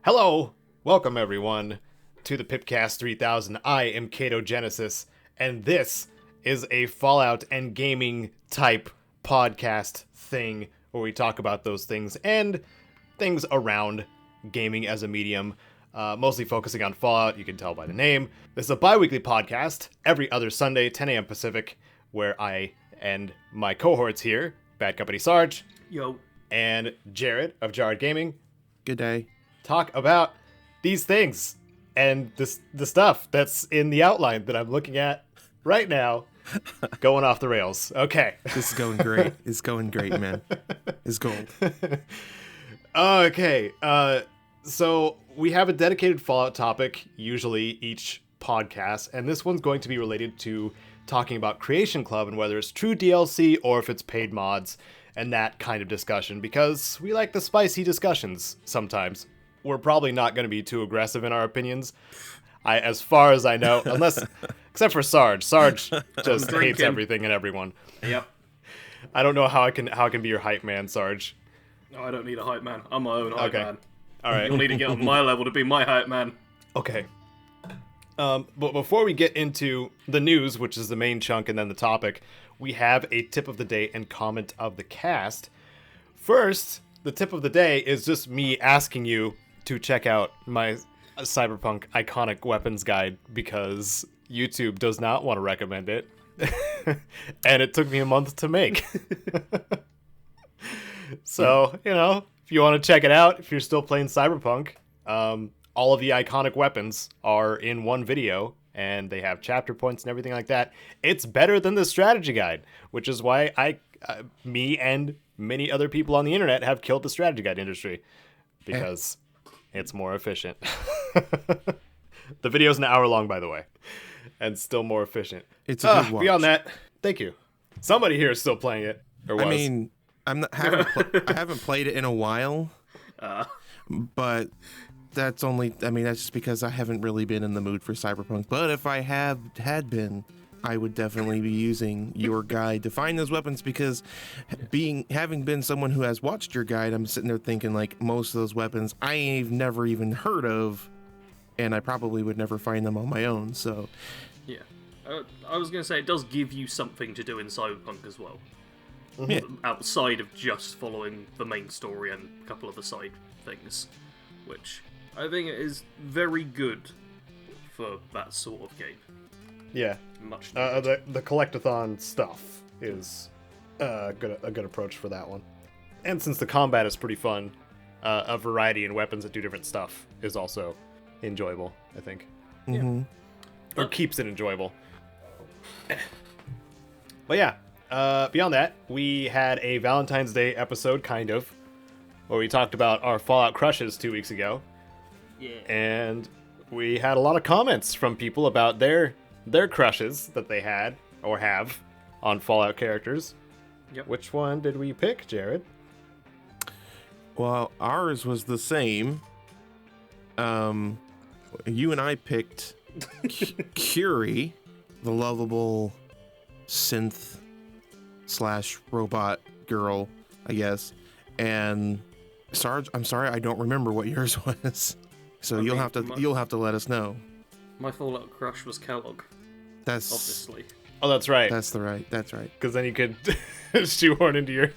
Hello, welcome everyone to the PIPCAST 3000. I am Caedo Genesis, and this is a Fallout and gaming type podcast thing where we talk about those things and things around gaming as a medium, mostly focusing on Fallout. You can tell by the name. This is a bi-weekly podcast every other Sunday, 10 a.m. Pacific, where I and my cohorts here, BADCompanySarge, Yo, and Jared of Jared Gaming, Good day. talk about these things and the stuff that's in the outline that I'm looking at right now, going off the rails. Okay. This is going great. It's going great, man. It's gold. Okay. So we have a dedicated Fallout topic, usually each podcast, and this one's going to be related to talking about Creation Club and whether it's true DLC or if it's paid mods and that kind of discussion, because we like the spicy discussions sometimes. We're probably not going to be too aggressive in our opinions, as far as I know, except for Sarge. Sarge just hates everything and everyone. Yep. I don't know how I can be your hype man, Sarge. No, I don't need a hype man. I'm my own hype man. All right. You'll need to get on my level to be my hype man. Okay. But before we get into the news, which is the main chunk, and then the topic, we have a tip of the day and comment of the cast. First, the tip of the day is just me asking you to check out my Cyberpunk iconic weapons guide, because YouTube does not want to recommend it. And it took me a month to make. So, if you want to check it out, if you're still playing Cyberpunk, all of the iconic weapons are in one video, and they have chapter points and everything like that. It's better than the strategy guide, which is why me and many other people on the internet have killed the strategy guide industry, because it's more efficient. The video's an hour long, by the way, and still more efficient. It's a good watch. Beyond that, thank you. Somebody here is still playing it, or was. I mean, I haven't played it in a while, but that's just because I haven't really been in the mood for Cyberpunk. But if I had been, I would definitely be using your guide to find those weapons, because having been someone who has watched your guide, I'm sitting there thinking, like, most of those weapons I've never even heard of, and I probably would never find them on my own. So Yeah. I was going to say, it does give you something to do in Cyberpunk as well. yeah. Outside of just following the main story and a couple of the side things, which I think is very good for that sort of game. Yeah. Much The collectathon stuff is a good approach for that one. And since the combat is pretty fun, a variety in weapons that do different stuff is also enjoyable, I think. Mm-hmm. Or keeps it enjoyable. But yeah, beyond that, we had a Valentine's Day episode, kind of, where we talked about our Fallout crushes 2 weeks ago. Yeah. And we had a lot of comments from people about their crushes that they had or have on Fallout characters. Yep. Which one did we pick, Jared? Well, ours was the same. You and I picked Curie, the lovable synth / robot girl, I guess. And Sarge, I'm sorry, I don't remember what yours was. So you'll have to let us know. My Fallout crush was Kellogg, That's obviously. Oh, that's right. That's right. Because then you could shoehorn into your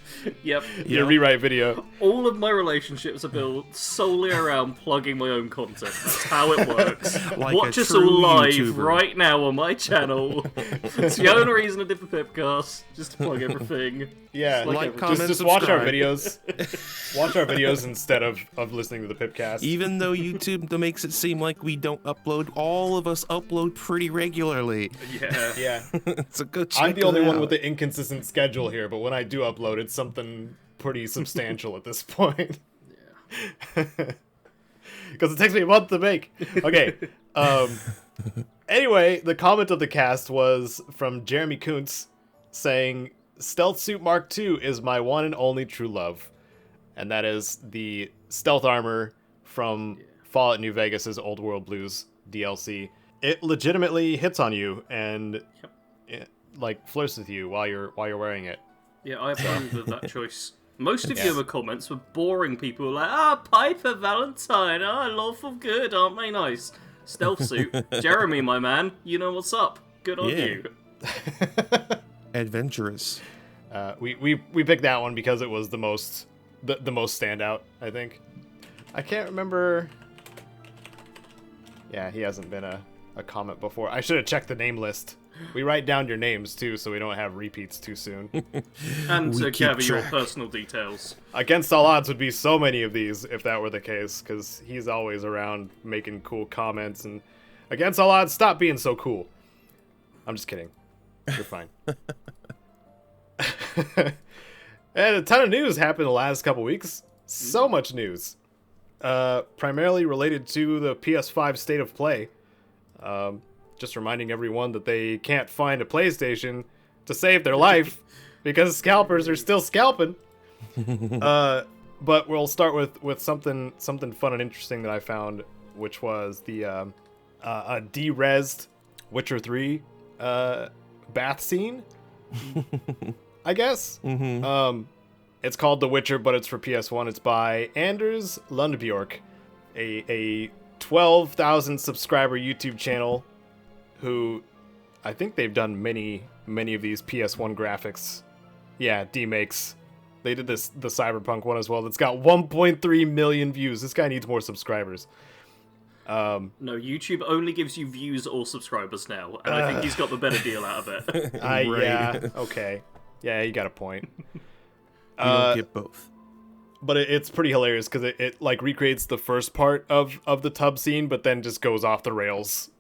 Yep. rewrite video. All of my relationships are built solely around plugging my own content. That's how it works. Like Watch a us all true live YouTuber. right now on my channel. It's the only reason I did the PIPCAST, just to plug everything. Yeah, Like, just comment, watch our subscribe. videos. Watch our videos instead of listening to the PIPCast. Even though YouTube makes it seem like we don't upload, all of us upload pretty regularly. Yeah. Yeah. So go check I'm the only it one out. with the inconsistent schedule here, but when I do upload, it's something pretty substantial at this point. Yeah. Because it takes me a month to make. Okay. Anyway, the comment of the cast was from Jeremy Kuntz saying, "Stealth Suit Mark II is my one and only true love." And that is the stealth armor from Fallout New Vegas' Old World Blues DLC. It legitimately hits on you and it, flirts with you while you're wearing it. Yeah, I approve of that choice. Most of your comments were boring people like, Piper, Valentine, lawful good, aren't they nice? Stealth suit. Jeremy, my man, you know what's up. Good on you. Adventurous. We picked that one because it was the most standout, I think. I can't remember. Yeah, he hasn't been a comment before. I should have checked the name list. We write down your names too, so we don't have repeats too soon. And to gather your personal details. Against all odds would be so many of these if that were the case, because he's always around making cool comments. And against all odds, stop being so cool. I'm just kidding. You're fine. And a ton of news happened the last couple weeks. So much news. Primarily related to the PS5 State of Play. Just reminding everyone that they can't find a PlayStation to save their life because scalpers are still scalping. But we'll start with something fun and interesting that I found, which was the a de-resed Witcher 3 bath scene, I guess. Mm-hmm. It's called The Witcher, but it's for PS1. It's by Anders Lundbjork, a 12,000 subscriber YouTube channel, who I think they've done many of these PS1 graphics. Yeah, Demakes. They did the Cyberpunk one as well. That's got 1.3 million views. This guy needs more subscribers. No, YouTube only gives you views or subscribers now, and I think he's got the better deal out of it. Yeah, okay. Yeah, you got a point. You don't get both. But it's pretty hilarious because it like recreates the first part of the tub scene, but then just goes off the rails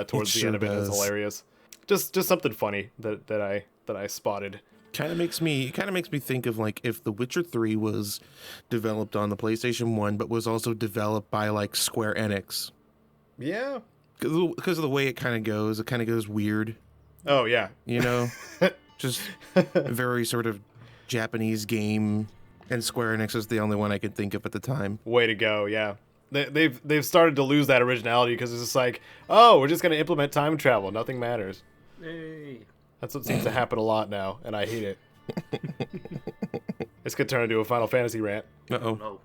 towards the end of it. It's hilarious. Just something funny that I spotted. Kind of makes me think of like if The Witcher 3 was developed on the PlayStation 1, but was also developed by like Square Enix. Yeah. Because of the way it kind of goes weird. Oh yeah. You know, just a very sort of Japanese game, and Square Enix is the only one I could think of at the time. Way to go, yeah. They've started to lose that originality because it's just like, oh, we're just gonna implement time travel. Nothing matters. Hey. That's what seems to happen a lot now, and I hate it. This could turn into a Final Fantasy rant. Uh-oh. No.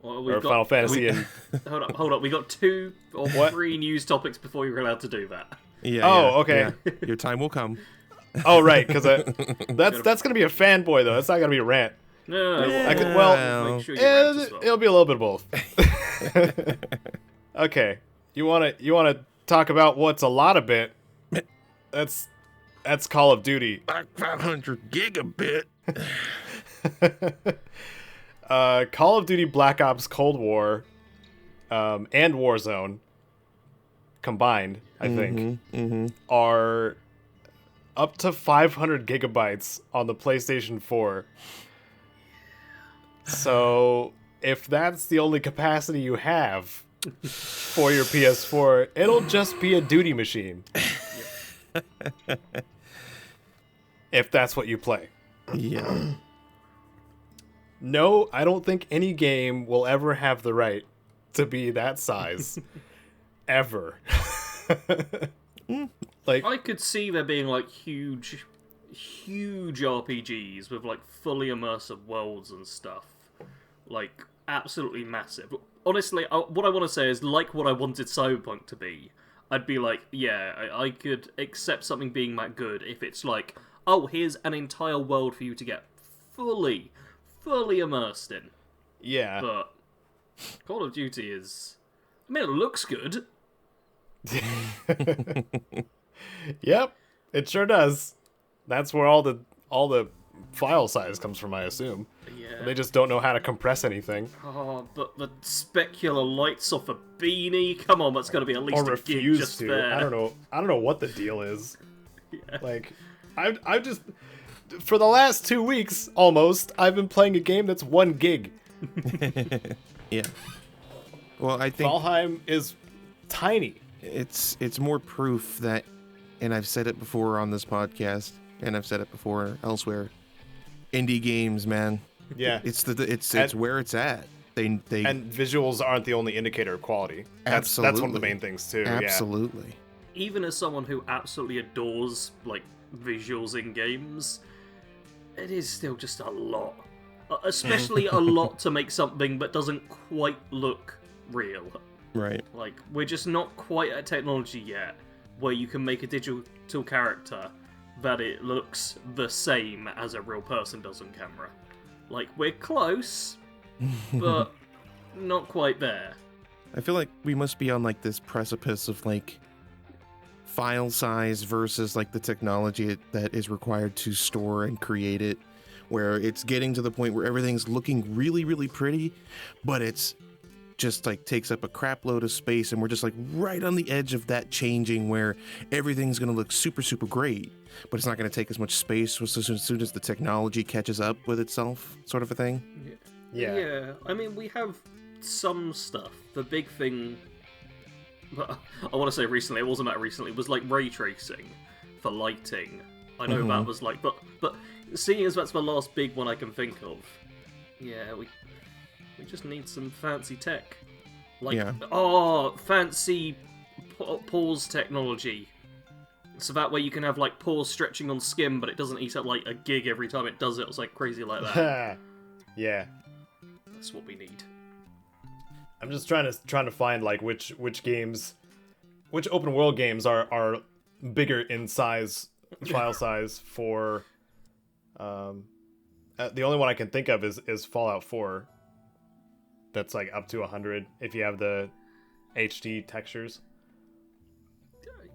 Well, Or Final Fantasy and... Hold up. We got 2 or 3 news topips before you're allowed to do that. Yeah. Okay. Yeah. Your time will come. Oh, right, because that's going to be a fanboy, though. That's not going to be a rant. No. Make sure you rant as well. It'll be a little bit of both. Okay. You want to talk about what's a lot of bit? That's Call of Duty. Like 500 gigabit. Call of Duty Black Ops Cold War and Warzone combined, I think, are up to 500 gigabytes on the PlayStation 4. So if that's the only capacity you have for your PS4, it'll just be a duty machine. If that's what you play. Yeah. No, I don't think any game will ever have the right to be that size. Ever. Like, I could see there being like huge RPGs with like fully immersive worlds and stuff. Like, absolutely massive. Honestly, what I want to say is like what I wanted Cyberpunk to be. I'd be like, yeah, I could accept something being that good if it's like, oh, here's an entire world for you to get fully immersed in. yeah. But Call of Duty is... I mean, it looks good. Yep, it sure does. That's where all the file size comes from, I assume. Yeah. They just don't know how to compress anything. Oh, but the specular lights off a beanie? Come on, that's got to be at least Or a gig refuse just to. there. I don't know what the deal is. Yeah. Like, I've just... For the last 2 weeks, almost, I've been playing a game that's 1 gig. Yeah. Well, I think Valheim is tiny. it's more proof that, and I've said it before on this podcast, and I've said it before elsewhere. Indie games, man. Yeah. It's where it's at. They And visuals aren't the only indicator of quality. That's one of the Absolutely. main things too. absolutely. Even as someone who absolutely adores like visuals in games, it is still just a lot. Especially a lot to make something that doesn't quite look real. Right. Like, we're just not quite at technology yet where you can make a digital character that it looks the same as a real person does on camera. Like, we're close, but not quite there. I feel like we must be on like this precipice of like file size versus like the technology that is required to store and create it, where it's getting to the point where everything's looking really, really pretty, but it's just like takes up a crap load of space, and we're just like right on the edge of that changing where everything's going to look super, super great, but it's not going to take as much space as soon as the technology catches up with itself, sort of a thing. Yeah. I mean, we have some stuff. The big thing, I want to say recently, it wasn't that recently, it was like ray tracing for lighting. I know that was like, but seeing as that's the last big one I can think of, yeah, we just need some fancy tech. Like, fancy pause technology. So that way you can have like pores stretching on skin, but it doesn't eat up like a gig every time it does it. It's like crazy like that. Yeah. That's what we need. I'm just trying to find like which games, which open world games are bigger in size, file size for. The only one I can think of is Fallout 4. That's like up to 100 if you have the HD textures.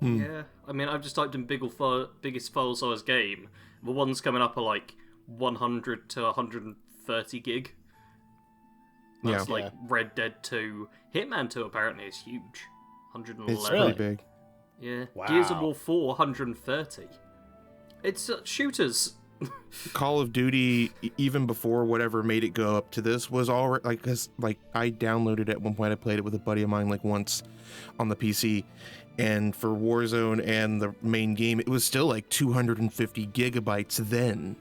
Yeah, I mean, I've just typed in biggest file size game. The ones coming up are like 100 to 130 gig. That's like Red Dead 2. Hitman 2 apparently is huge. 111. It's really big. Yeah. Wow. Gears of War 4, 130. It's shooters. Call of Duty, even before whatever made it go up to this, was already like, cause like I downloaded it at one point. I played it with a buddy of mine like once on the PC, and for Warzone and the main game, it was still like 250 gigabytes then.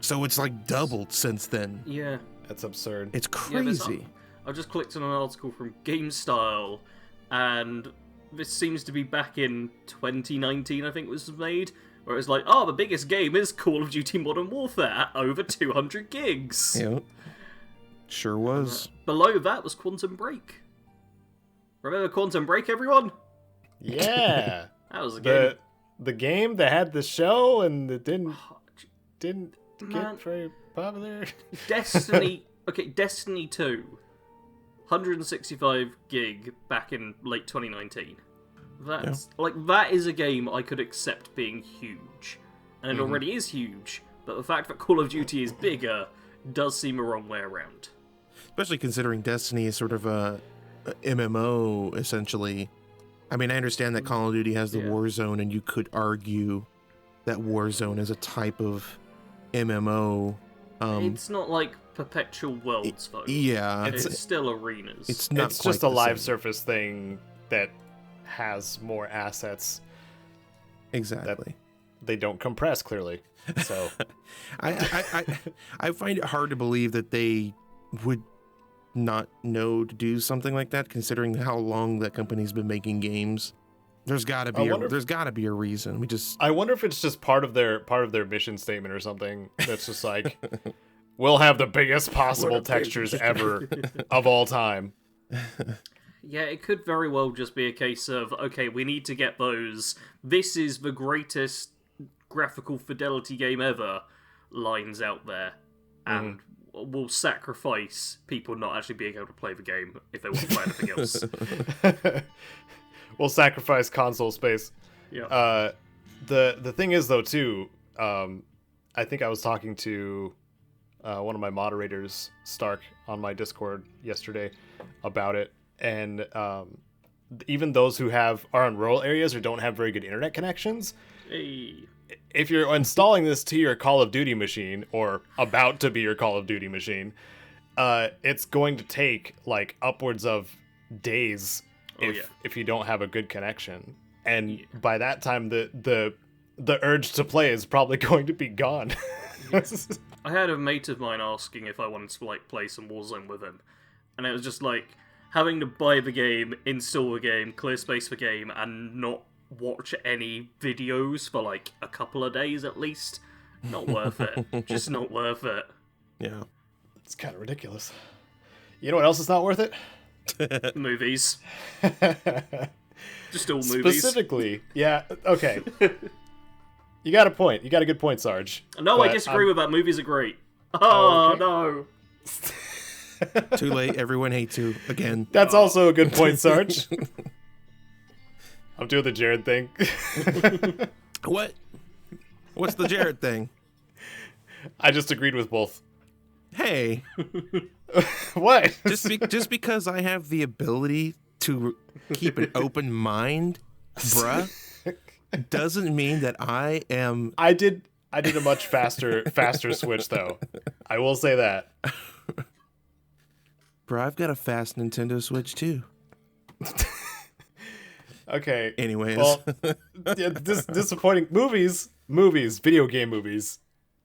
So it's like doubled since then. Yeah. That's absurd. It's crazy. Yeah, I've just clicked on an article from GameStyle, and this seems to be back in 2019, I think it was made, where it's like, the biggest game is Call of Duty Modern Warfare at over 200 gigs. Yeah. Sure was. Below that was Quantum Break. Remember Quantum Break, everyone? Yeah. That was a game. The game that had the show and it didn't Man. get very popular. Destiny 2, 165 gig back in late 2019. That is a game I could accept being huge, and it already is huge. But the fact that Call of Duty is bigger does seem a wrong way around. Especially considering Destiny is sort of a MMO essentially. I mean, I understand that Call of Duty has the Warzone, and you could argue that Warzone is a type of MMO. It's not like perpetual worlds, though. Yeah, it's still arenas. It's not. It's quite just a the live same. surface thing that has more assets. Exactly. They don't compress clearly. So I find it hard to believe that they would not know to do something like that, considering how long that company's been making games. There's got to be a reason. I wonder if it's just part of their mission statement or something. That's just like, we'll have the biggest possible textures ever of all time. Yeah, it could very well just be a case of, okay, we need to get those, this is the greatest graphical fidelity game ever lines out there, and we'll sacrifice people not actually being able to play the game if they want to play anything else. We'll sacrifice console space. Yeah. The thing is, though, too, I think I was talking to one of my moderators, Stark, on my Discord yesterday about it, and even those who are in rural areas or don't have very good internet connections, if you're installing this to your Call of Duty machine, or about to be your Call of Duty machine, it's going to take like upwards of days if you don't have a good connection, and by that time the urge to play is probably going to be gone. I had a mate of mine asking if I wanted to like play some Warzone with him, and it was just like having to buy the game, install the game, clear space for game, and not watch any videos for like a couple of days at least. Not worth it. Just not worth it. Yeah. It's kind of ridiculous. You know what else is not worth it? Movies. Just all movies. Specifically, yeah. Okay. You got a point. You got a good point, Sarge. No, I disagree with that. Movies are great. Oh, okay. no. Too late. Everyone hates you again. That's also a good point, Sarge. I'm doing the Jared thing. What? What's the Jared thing? I just agreed with both. Hey. What? Just because I have the ability to keep an open mind, bruh, doesn't mean that I am... I did a much faster switch, though. I will say that. Bruh, I've got a fast Nintendo Switch, too. Okay. Anyways. Well, yeah, disappointing. Movies, video game movies,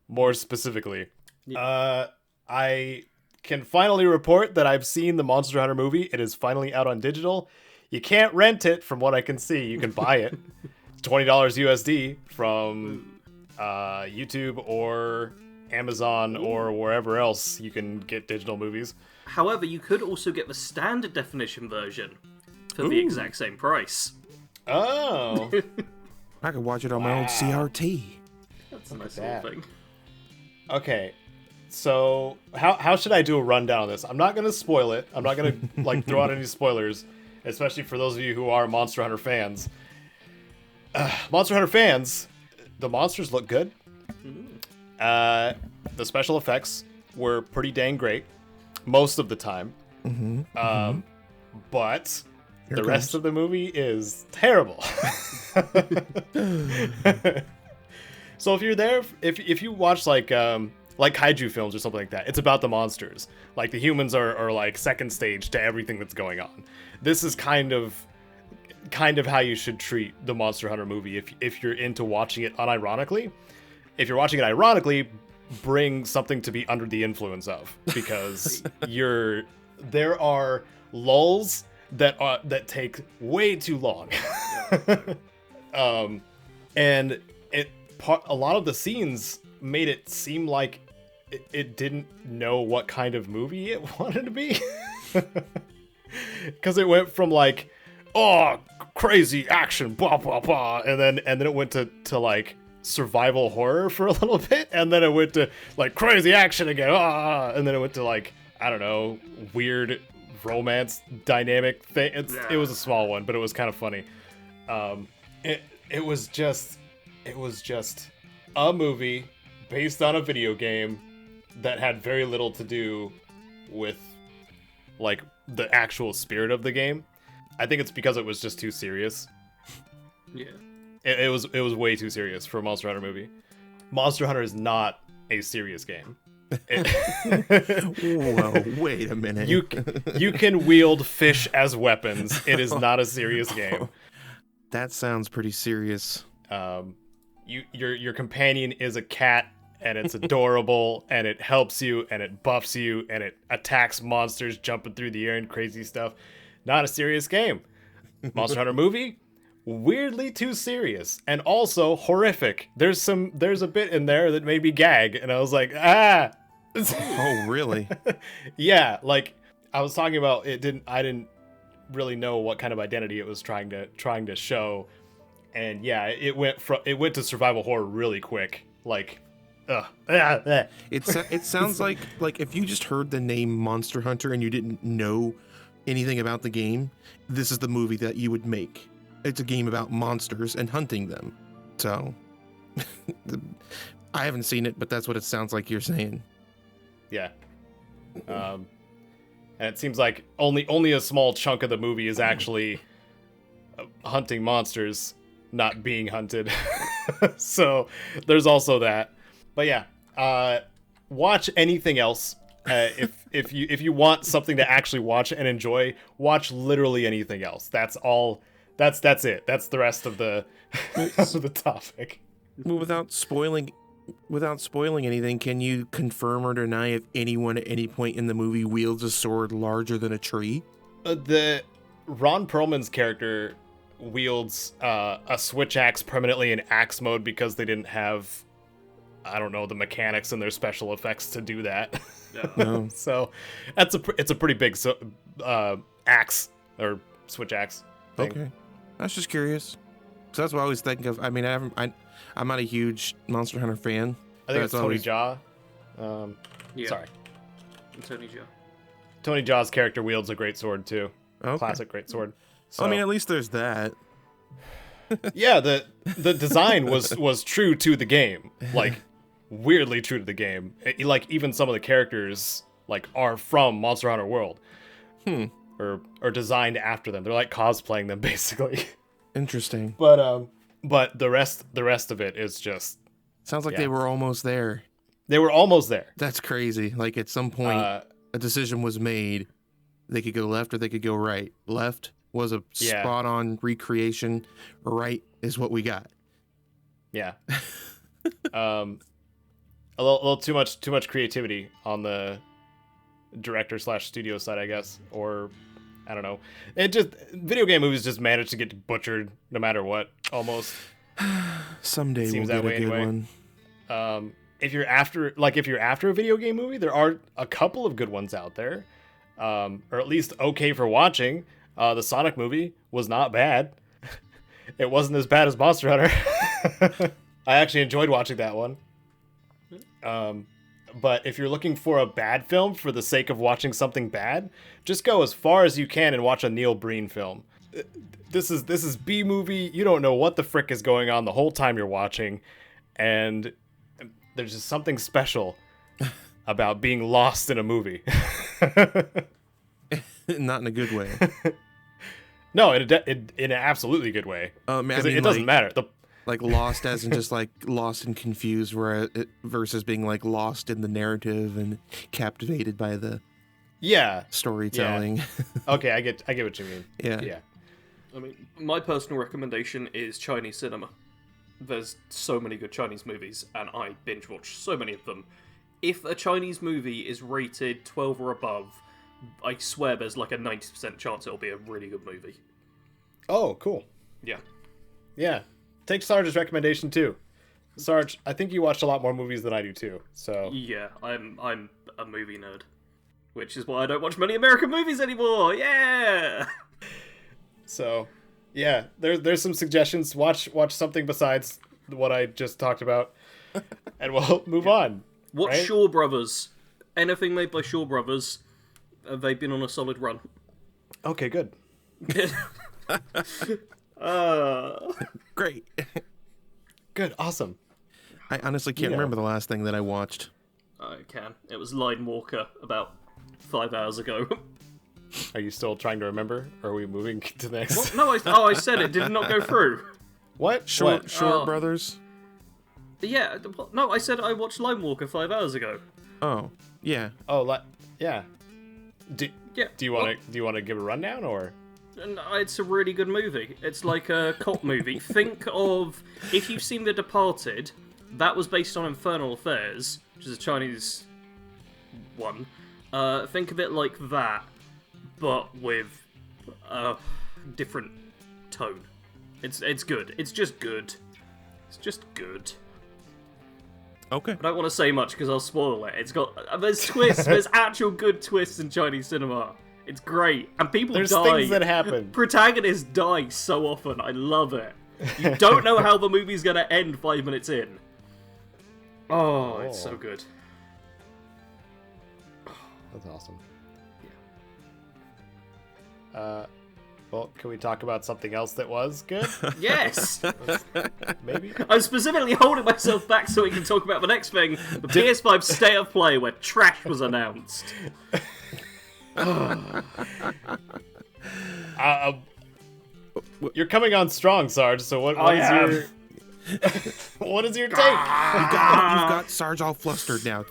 more specifically. Yeah. I can finally report that I've seen the Monster Hunter movie. It is finally out on digital. You can't rent it, from what I can see. You can buy it. $20 USD from YouTube or Amazon or wherever else you can get digital movies. However, you could also get the standard definition version for the exact same price. Oh. I could watch it on my old CRT. That's a nice little thing. Okay. So, how should I do a rundown of this? I'm not going to spoil it. I'm not going to throw out any spoilers, especially for those of you who are Monster Hunter fans. Monster Hunter fans, the monsters look good. The special effects were pretty dang great most of the time. But the rest of the movie is terrible. So if you're there, if you watch like kaiju films or something like that, it's about the monsters. Like the humans are like second stage to everything that's going on. This is kind of how you should treat the Monster Hunter movie if you're into watching it unironically. If you're watching it ironically, bring something to be under the influence of, because there are lulls that take way too long. And a lot of the scenes made it seem like it didn't know what kind of movie it wanted to be. Because it went from like, oh, crazy action, blah blah blah, and then it went to like survival horror for a little bit, and then it went to like crazy action again, and then it went to like, I don't know, weird romance dynamic thing. It was a small one, but it was kind of funny. It was just a movie based on a video game that had very little to do with like the actual spirit of the game. I think it's because it was just too serious. Yeah. It was way too serious for a Monster Hunter movie. Monster Hunter is not a serious game. Whoa, wait a minute. You can wield fish as weapons. It is not a serious game. That sounds pretty serious. Your companion is a cat, and it's adorable, and it helps you, and it buffs you, and it attacks monsters jumping through the air and crazy stuff. Not a serious game. Monster Hunter movie, weirdly too serious, and also horrific. There's a bit in there that made me gag, and I was like, ah. Oh, really? Yeah, like I was talking about, I didn't really know what kind of identity it was trying to show, and yeah, it went to survival horror really quick. Like, It sounds like if you just heard the name Monster Hunter and you didn't know anything about the game, this is the movie that you would make. It's a game about monsters and hunting them. So, I haven't seen it, but that's what it sounds like you're saying. Yeah. And it seems like only a small chunk of the movie is actually hunting monsters, not being hunted. So there's also that. But yeah, watch anything else. If you want something to actually watch and enjoy, watch literally anything else. That's all. That's it. That's the rest of the of the topic. Well, without spoiling anything, can you confirm or deny if anyone at any point in the movie wields a sword larger than a tree? The Ron Perlman's character wields a switch axe permanently in axe mode because they didn't have I don't know, the mechanics and their special effects to do that. Yeah. No. So it's a pretty big axe or switch axe thing. Okay. I was just curious. So that's what I always think of. I mean, I'm not a huge Monster Hunter fan. I think That's it's Tony always- Jaa. Yeah. Sorry. Tony Jaa. Tony Jaa's character wields a great sword too. Okay. Classic great sword. So, I mean, at least there's that. yeah, the design was true to the game, like weirdly true to the game. Like even some of the characters like are from Monster Hunter World, or designed after them. They're like cosplaying them basically. Interesting. But the rest of it is just Sounds like Yeah. they were almost there. they were almost there. That's crazy. Like at some point, a decision was made. They could go left or they could go right. Left was a Yeah. spot-on recreation. Right is what we got. Yeah. A little too much creativity on the director/studio side, I guess, or I don't know. It just video game movies just manage to get butchered no matter what, almost. Someday Seems we'll that get a way good anyway. one. If you're after a video game movie, there are a couple of good ones out there, or at least okay for watching. The Sonic movie was not bad. It wasn't as bad as Monster Hunter. I actually enjoyed watching that one. But if you're looking for a bad film for the sake of watching something bad, just go as far as you can and watch a Neil Breen film. This is B movie. You don't know what the frick is going on the whole time you're watching, and there's just something special about being lost in a movie. Not in a good way. No, in an absolutely good way. I 'Cause mean, it doesn't matter. Like lost as in just like lost and confused, versus being like lost in the narrative and captivated by the Yeah. storytelling. Okay, I get what you mean. Yeah. Yeah. I mean, my personal recommendation is Chinese cinema. There's so many good Chinese movies, and I binge watch so many of them. If a Chinese movie is rated 12 or above, I swear there's like a 90% chance it'll be a really good movie. Oh, cool. Yeah. Yeah. Take Sarge's recommendation too. Sarge, I think you watch a lot more movies than I do too. So Yeah, I'm a movie nerd. Which is why I don't watch many American movies anymore. Yeah. So, yeah, there's some suggestions. Watch something besides what I just talked about, and we'll move on. Watch right? Shaw Brothers. Anything made by Shaw Brothers, they've been on a solid run. Okay, good. Great. Good, awesome. I honestly can't Yeah. remember the last thing that I watched. I can. It was Line Walker about 5 hours ago. Are you still trying to remember? Or are we moving to the next? No, I said it. Did it not go through? What? Short What? Oh. Brothers. Yeah. No, I said I watched Line Walker 5 hours ago. Oh, yeah. Oh, yeah. Do Yeah. you want to give a rundown or? And it's a really good movie. It's like a cop movie. Think of, if you've seen The Departed, that was based on Infernal Affairs, which is a Chinese one. Think of it like that, but with a different tone. It's good. It's just good. It's just good. Okay. I don't want to say much because I'll spoil it. It's got there's twists. There's actual good twists in Chinese cinema. It's great, and people There's die. things that happen. Protagonists die so often. I love it. You don't know how the movie's gonna end 5 minutes in. Oh, it's so good. That's awesome. Well, can we talk about something else that was good? Yes. Maybe. I'm specifically holding myself back so we can talk about the next thing: the PS5 State of Play, where trash was announced. You're coming on strong, Sarge. So what I is am. your what is your take? You've got Sarge all flustered now.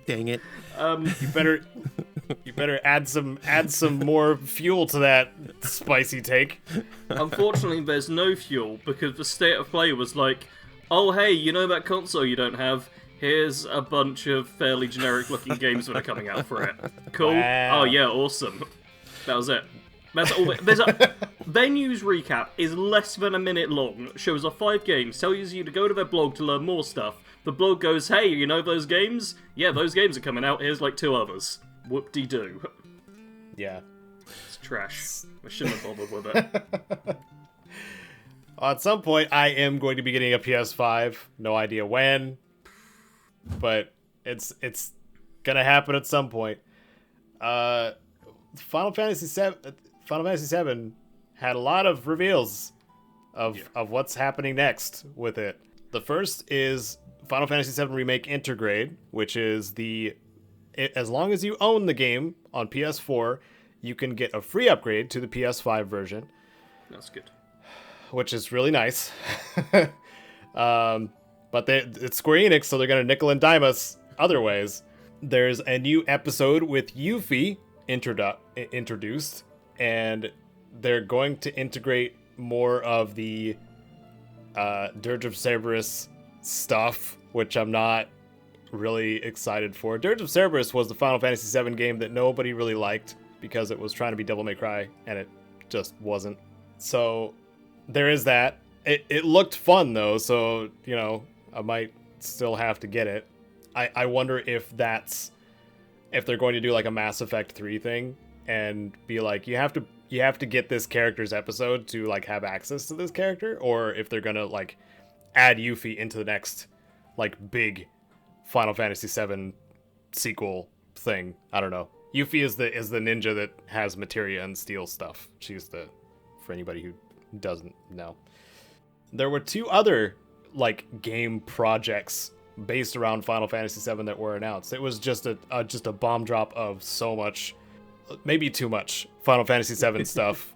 Dang it. You better add some more fuel to that spicy take. Unfortunately, there's no fuel because the State of Play was like, oh hey, you know that console you don't have? Here's a bunch of fairly generic-looking games that are coming out for it. Cool. Wow. Oh yeah, awesome. That was it. That's all. Their news recap is less than a minute long. Shows off 5 games, tells you to go to their blog to learn more stuff. The blog goes, hey, you know those games? Yeah, those games are coming out. Here's like 2 others. Whoop-de-doo. Yeah. It's trash. I shouldn't have bothered with it. At some point, I am going to be getting a PS5. No idea when, but it's gonna happen at some point. Final Fantasy VII had a lot of reveals of what's happening next with it. The first is Final Fantasy VII Remake Intergrade, which is as long as you own the game on PS4, you can get a free upgrade to the PS5 version. That's good. Which is really nice. But it's Square Enix, so they're going to nickel and dime us other ways. There's a new episode with Yuffie introduced, and they're going to integrate more of the Dirge of Cerberus stuff, which I'm not really excited for. Dirge of Cerberus was the Final Fantasy VII game that nobody really liked because it was trying to be Devil May Cry, and it just wasn't. So there is that. It looked fun, though, so, I might still have to get it. I wonder if they're going to do, like, a Mass Effect 3 thing and be like, you have to get this character's episode to, like, have access to this character, or if they're gonna, like, add Yuffie into the next, like, big Final Fantasy VII sequel thing. I don't know. Yuffie is the ninja that has materia and steel stuff. She's for anybody who doesn't know. There were 2 other, like, game projects based around Final Fantasy VII that were announced. It was just a bomb drop of so much, maybe too much Final Fantasy VII stuff.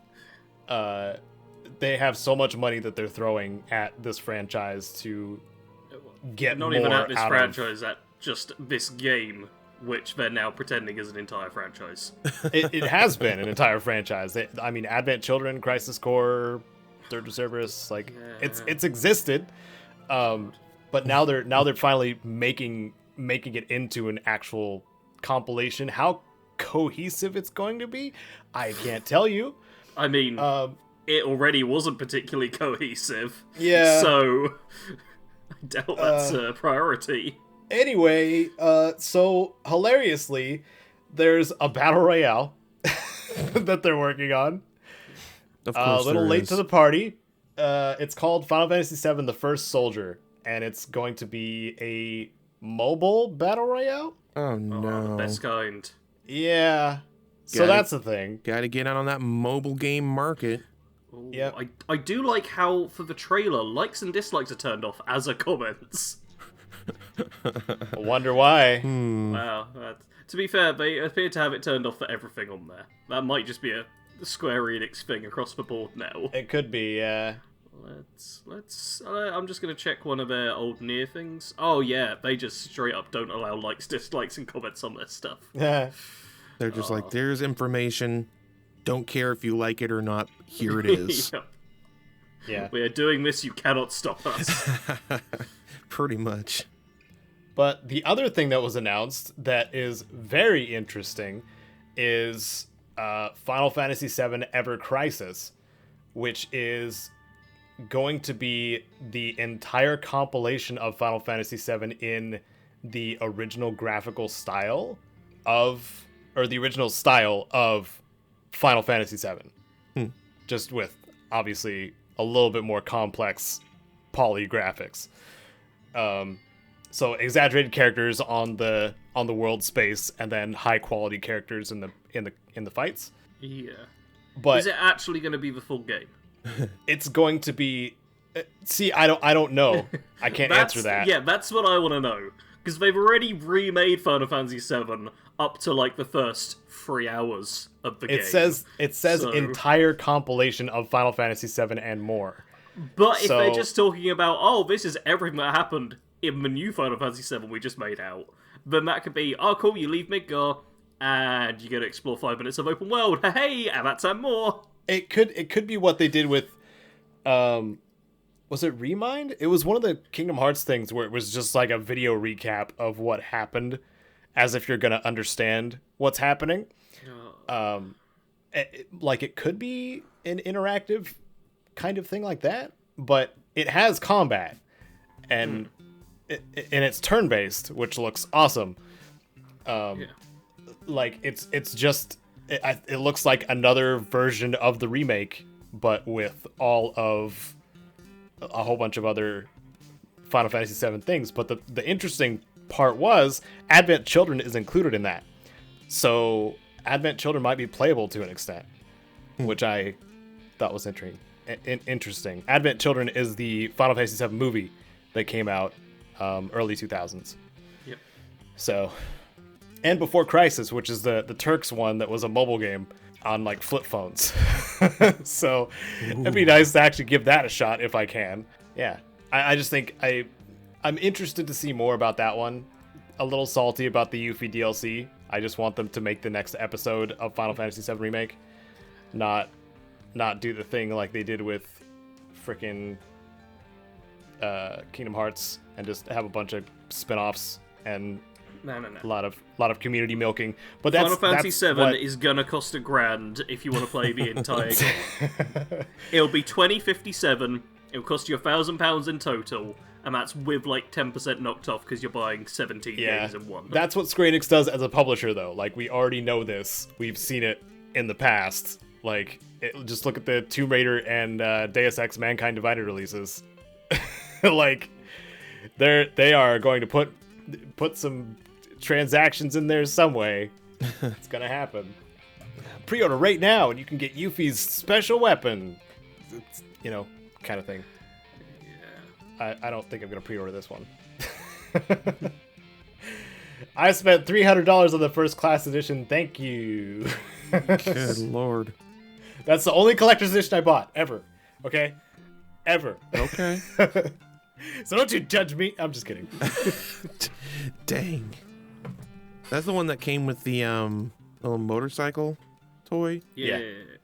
They have so much money that they're throwing at this franchise to get not more even at this out franchise, at just this game, which they're now pretending is an entire franchise. It has been an entire franchise. Advent Children, Crisis Core, Dirge of Cerberus, like it's existed, but now they're finally making it into an actual compilation. How cohesive it's going to be, I can't tell you. I mean, it already wasn't particularly cohesive. Yeah. So I doubt that's a priority. Anyway, so hilariously, there's a battle royale that they're working on. Of course, a little late to the party. It's called Final Fantasy VII: The First Soldier, and it's going to be a mobile battle royale. Oh no, the best kind. Yeah. So that's the thing. Got to get out on that mobile game market. Yeah. I do like how for the trailer, likes and dislikes are turned off as are comments. I wonder why. Wow. To be fair, they appear to have it turned off for everything on there. That might just be a Square Enix thing across the board now. It could be, yeah. Let's. I'm just gonna check one of their old near things. Oh yeah, they just straight up don't allow likes, dislikes, and comments on their stuff. Yeah. They're just like, there's information. Don't care if you like it or not. Here it is. Yep. Yeah. We are doing this. You cannot stop us. Pretty much. But the other thing that was announced that is very interesting is Final Fantasy VII Ever Crisis, which is going to be the entire compilation of Final Fantasy VII in the original graphical style the original style of Final Fantasy VII. Just with, obviously, a little bit more complex poly graphics. So exaggerated characters on the world space, and then high quality characters in the fights. Yeah. But is it actually going to be the full game? It's going to be. See, I don't know. I can't answer that. Yeah, that's what I want to know, because they've already remade Final Fantasy VII up to like the first 3 hours of the game. It says entire compilation of Final Fantasy VII and more. But if they're just talking about, this is everything that happened in the new Final Fantasy VII we just made out, then that could be, cool, you leave Midgar, and you get to explore 5 minutes of open world, hey, and that's and more. It could be what they did with, was it Remind? It was one of the Kingdom Hearts things where it was just like a video recap of what happened, as if you're gonna understand what's happening. It could be an interactive kind of thing like that, but it has combat, and and it's turn-based, which looks awesome. Like it's just it looks like another version of the remake, but with all of a whole bunch of other Final Fantasy VII things. But the interesting part was Advent Children is included in that, so Advent Children might be playable to an extent, which I thought was interesting. Advent Children is the Final Fantasy VII movie that came out early 2000s. Yep. So, and Before Crisis, which is the Turks one that was a mobile game on like flip phones. So it'd be nice to actually give that a shot if I can. Yeah. I just think I'm interested to see more about that one. A little salty about the Yuffie DLC. I just want them to make the next episode of Final Fantasy VII Remake. Not do the thing like they did with frickin' Kingdom Hearts and just have a bunch of spin-offs and No. a lot of community milking. But that's Final Fantasy VII what... is gonna cost $1,000 if you want to play the entire game. It'll be 2057. It'll cost you £1,000 in total, and that's with like 10% knocked off because you're buying 17 games in one. That's what Square Enix does as a publisher, though. Like, we already know this. We've seen it in the past. Like, just look at the Tomb Raider and Deus Ex Mankind Divided releases. Like, they are going to put some transactions in there some way. It's gonna happen. Pre-order right now, and you can get Yuffie's special weapon. It's, kind of thing. Yeah. I don't think I'm gonna pre-order this one. I spent $300 on the first class edition. Thank you. Good lord. That's the only collector's edition I bought ever. Okay, ever. Okay. So don't you judge me. I'm just kidding. Dang. That's the one that came with the little motorcycle toy. Yeah.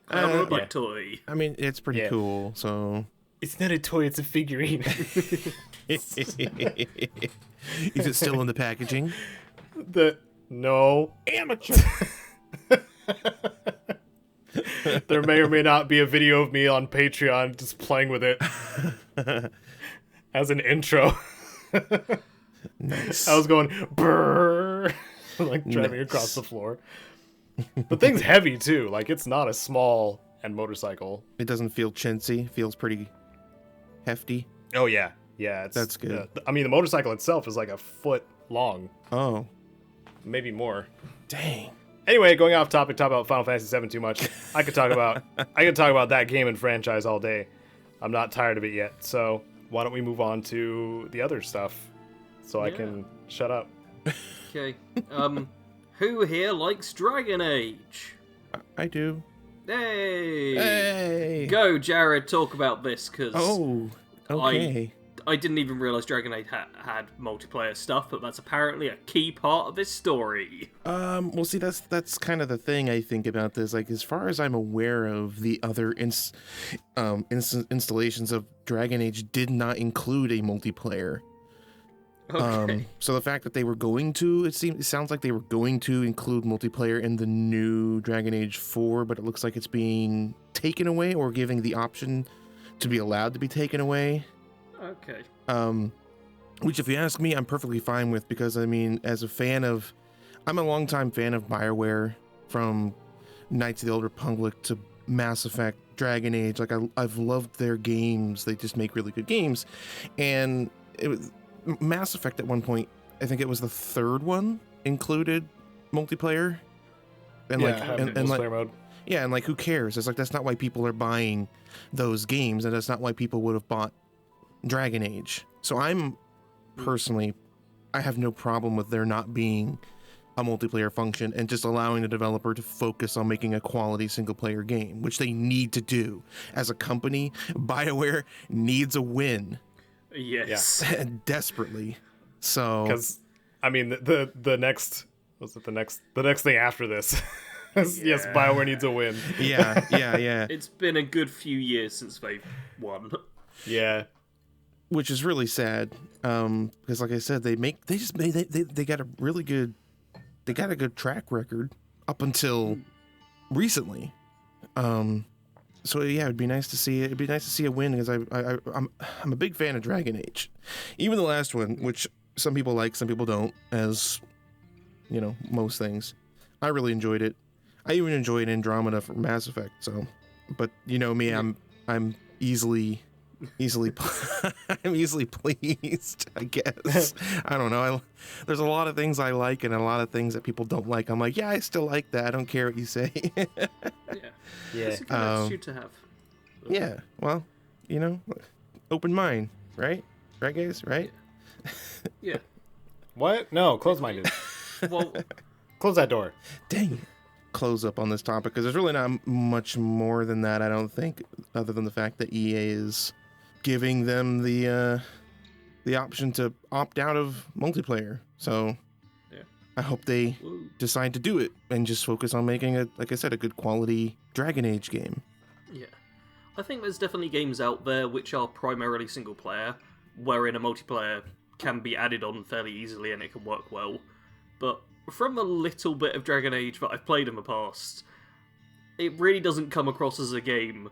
I don't know, toy. I mean, it's pretty cool. So it's not a toy; it's a figurine. Is it still in the packaging? No. Amateur. There may or may not be a video of me on Patreon just playing with it as an intro. Nice. I was going brrr, like driving across the floor. The thing's heavy too. Like, it's not a small motorcycle. It doesn't feel chintzy. Feels pretty hefty. Oh yeah, that's good. I mean, the motorcycle itself is like a foot long. Oh, maybe more. Dang. Anyway, going off topic, talk about Final Fantasy VII too much. I could talk about that game and franchise all day. I'm not tired of it yet. So why don't we move on to the other stuff so I can shut up. Okay. Who here likes Dragon Age? I do. Hey! Go, Jared, talk about this, because okay. I didn't even realise Dragon Age had multiplayer stuff, but that's apparently a key part of this story. Well, see, that's kind of the thing I think about this. Like, as far as I'm aware of, the other installations of Dragon Age did not include a multiplayer. Okay. So the fact that they were going to, it sounds like they were going to include multiplayer in the new Dragon Age 4, but it looks like it's being taken away or giving the option to be allowed to be taken away. Okay. Which, if you ask me, I'm perfectly fine with, because I mean, I'm a longtime fan of BioWare, from Knights of the Old Republic to Mass Effect, Dragon Age. Like, I've loved their games. They just make really good games, and it was Mass Effect at one point, I think it was the third one, included multiplayer. And multiplayer mode. Yeah, and like, who cares? It's like, that's not why people are buying those games, and that's not why people would have bought Dragon Age. So I have no problem with there not being a multiplayer function and just allowing the developer to focus on making a quality single player game, which they need to do. As a company, BioWare needs a win. Yes. Yeah. Desperately. So, because I mean, the next thing after this. Yes, BioWare needs a win. Yeah. It's been a good few years since they've won. Yeah. Which is really sad, because like I said, they got a really good, they got a good track record up until recently. So yeah, it'd be nice to see a win, because I'm a big fan of Dragon Age. Even the last one, which some people like, some people don't, as most things. I really enjoyed it. I even enjoyed Andromeda for Mass Effect. So, but me, I'm easily I'm easily pleased, I guess. I don't know. There's a lot of things I like and a lot of things that people don't like. I'm like, yeah, I still like that. I don't care what you say. Yeah. It's a good attitude to have. Yeah. Well, open mind, right? Right, guys? Right? Yeah. What? No, close-minded. Well, Close that door. Dang it. Close up on this topic, because there's really not much more than that, I don't think, other than the fact that EA is giving them the option to opt out of multiplayer. So yeah. I hope they decide to do it and just focus on making like I said, a good quality Dragon Age game. Yeah. I think there's definitely games out there which are primarily single player, wherein a multiplayer can be added on fairly easily and it can work well. But from a little bit of Dragon Age that I've played in the past, it really doesn't come across as a game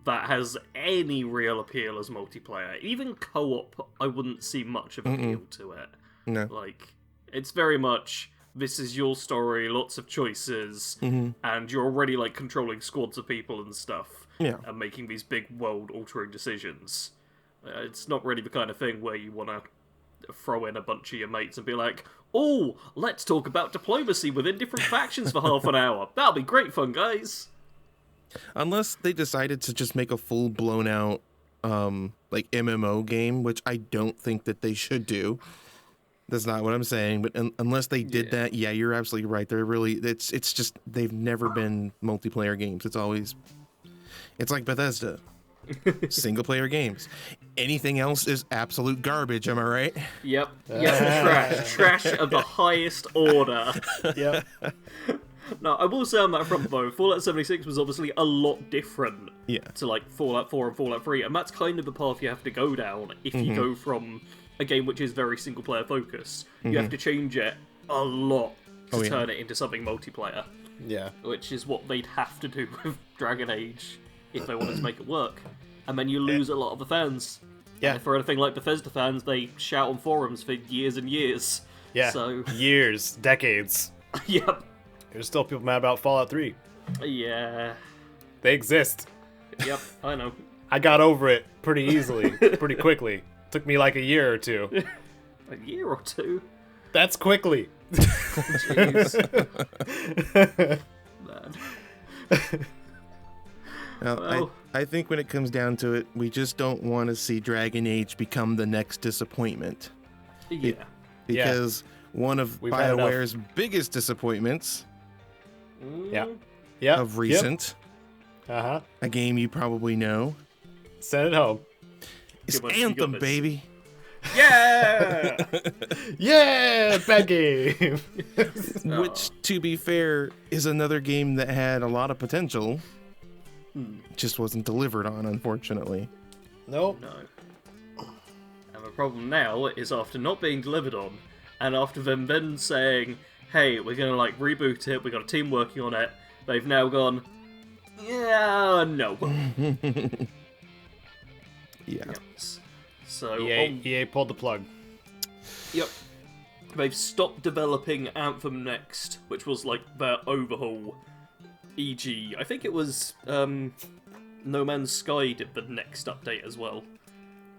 that has any real appeal as multiplayer. Even co-op, I wouldn't see much of appeal to it. No. Like, it's very much, this is your story, lots of choices, and you're already, like, controlling squads of people and stuff, and making these big world-altering decisions. It's not really the kind of thing where you want to throw in a bunch of your mates and be like, oh, let's talk about diplomacy within different factions for half an hour. That'll be great fun, guys. Unless they decided to just make a full blown out like MMO game, which I don't think that they should do. That's not what I'm saying, but unless they did that, yeah, you're absolutely right. They're really it's just they've never been multiplayer games. It's like Bethesda. Single player games. Anything else is absolute garbage, am I right? Yep. Trash of the highest order. Yep. No, I will say on that front though, Fallout 76 was obviously a lot different to like Fallout 4 and Fallout 3, and that's kind of the path you have to go down if you go from a game which is very single player focused. You have to change it a lot to turn it into something multiplayer. Yeah. Which is what they'd have to do with Dragon Age if they wanted to make it work. And then you lose a lot of the fans. Yeah. And for anything like Bethesda fans, they shout on forums for years and years. Yeah. So years, decades. Yep. There's still people mad about Fallout 3. Yeah. They exist. Yep, I know. I got over it pretty easily, pretty quickly. Took me like a year or two. A year or two? That's quickly. Jeez. Man. Well, I think when it comes down to it, we just don't want to see Dragon Age become the next disappointment. Yeah. Because one of BioWare's biggest disappointments of recent, a game you probably know, send it home, is Anthem, baby. Yeah! Yeah, bad game. Which, to be fair, is another game that had a lot of potential. Just wasn't delivered on, unfortunately. Nope. No. And the problem now is after not being delivered on, and after them then saying, hey, we're gonna like reboot it, we got a team working on it, they've now gone, yeah, no. Yeah. Yep. So EA pulled the plug. Yep. They've stopped developing Anthem Next, which was like their Overhaul. E.g., I think it was No Man's Sky did the next update as well,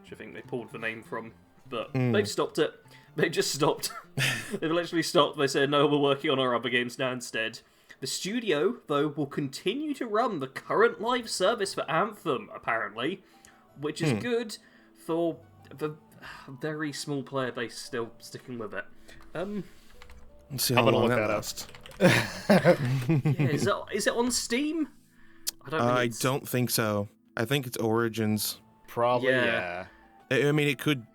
which I think they pulled the name from. But they've stopped it. They just stopped. They've literally stopped. They said, no, we're working on our other games now instead. The studio, though, will continue to run the current live service for Anthem, apparently, which is good for the very small player base still sticking with it. Let's see how long that lasts. Is it on Steam? I don't think so. I think it's Origins. Probably, yeah. I mean, it could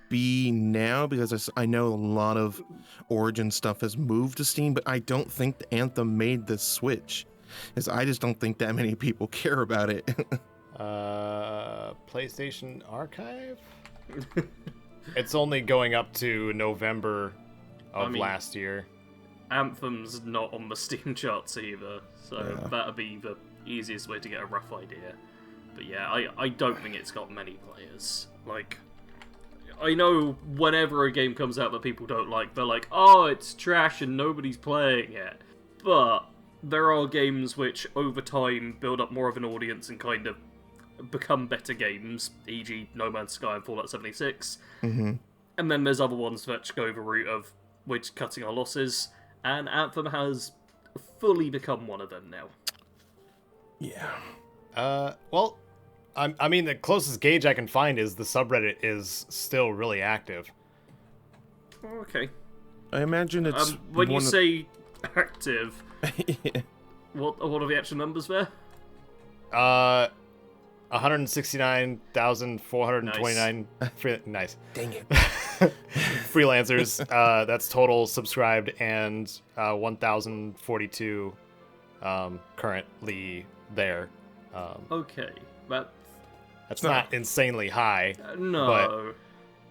be now because I know a lot of Origin stuff has moved to Steam, but I don't think the Anthem made the switch. Because I just don't think that many people care about it. PlayStation Archive? It's only going up to November of last year. Anthem's not on the Steam charts either, so that'd be the easiest way to get a rough idea. But yeah, I don't think it's got many players. Like, I know whenever a game comes out that people don't like, they're like, oh, it's trash and nobody's playing it. But there are games which, over time, build up more of an audience and kind of become better games, e.g. No Man's Sky and Fallout 76. Mm-hmm. And then there's other ones that go the route of we're just cutting our losses, and Anthem has fully become one of them now. Yeah. Well, I mean, the closest gauge I can find is the subreddit is still really active. Okay. I imagine it's when you say active, yeah. what are the actual numbers there? 169,429. Nice. Dang it. Freelancers. That's total subscribed, and 1,042 currently there. Okay, that's not insanely high. No.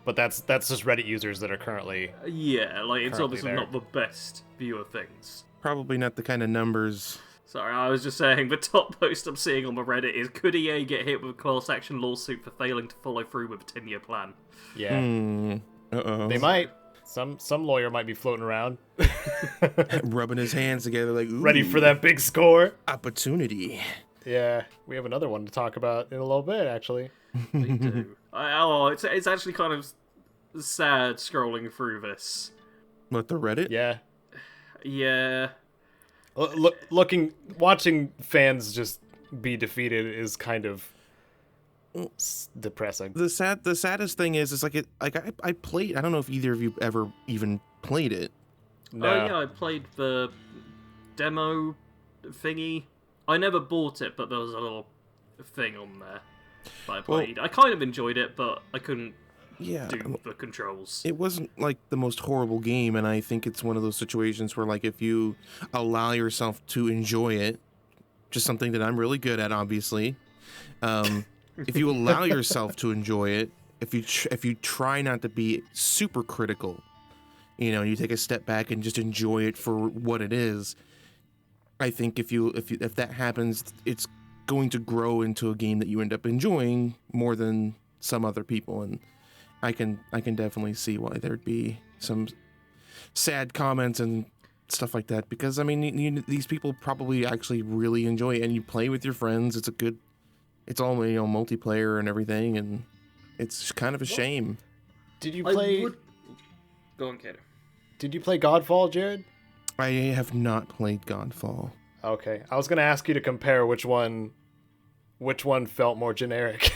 But that's just Reddit users that are currently. Yeah, like it's obviously there. not the best view of things. Probably not the kind of numbers. Sorry, I was just saying, the top post I'm seeing on the Reddit is, could EA get hit with a class action lawsuit for failing to follow through with a 10-year plan? Yeah. Uh-oh. They might. Some lawyer might be floating around. Rubbing his hands together like, ooh, Ready for that big score. opportunity. Yeah, we have another one to talk about in a little bit, actually. We do. It's actually kind of sad scrolling through this. What, the Reddit? Yeah. Yeah. Watching fans just be defeated is kind of depressing. The saddest thing is like I played. I don't know if either of you ever even played it. No. Oh yeah, I played the demo thingy. I never bought it, but there was a little thing on there that I played. I kind of enjoyed it, but I couldn't do the controls. It wasn't like the most horrible game, and I think it's one of those situations where, like, if you allow yourself to enjoy it, just something that I'm really good at, obviously. If you allow yourself to enjoy it, if you try not to be super critical, you take a step back and just enjoy it for what it is. I think if that happens, it's going to grow into a game that you end up enjoying more than some other people, and I can definitely see why there'd be some sad comments and stuff like that, because I mean these people probably actually really enjoy it, and you play with your friends. It's all multiplayer and everything, and it's kind of a shame. Did you play? Go on, Caedo. Did you play Godfall, Jared? I have not played Godfall. Okay, I was gonna ask you to compare which one felt more generic.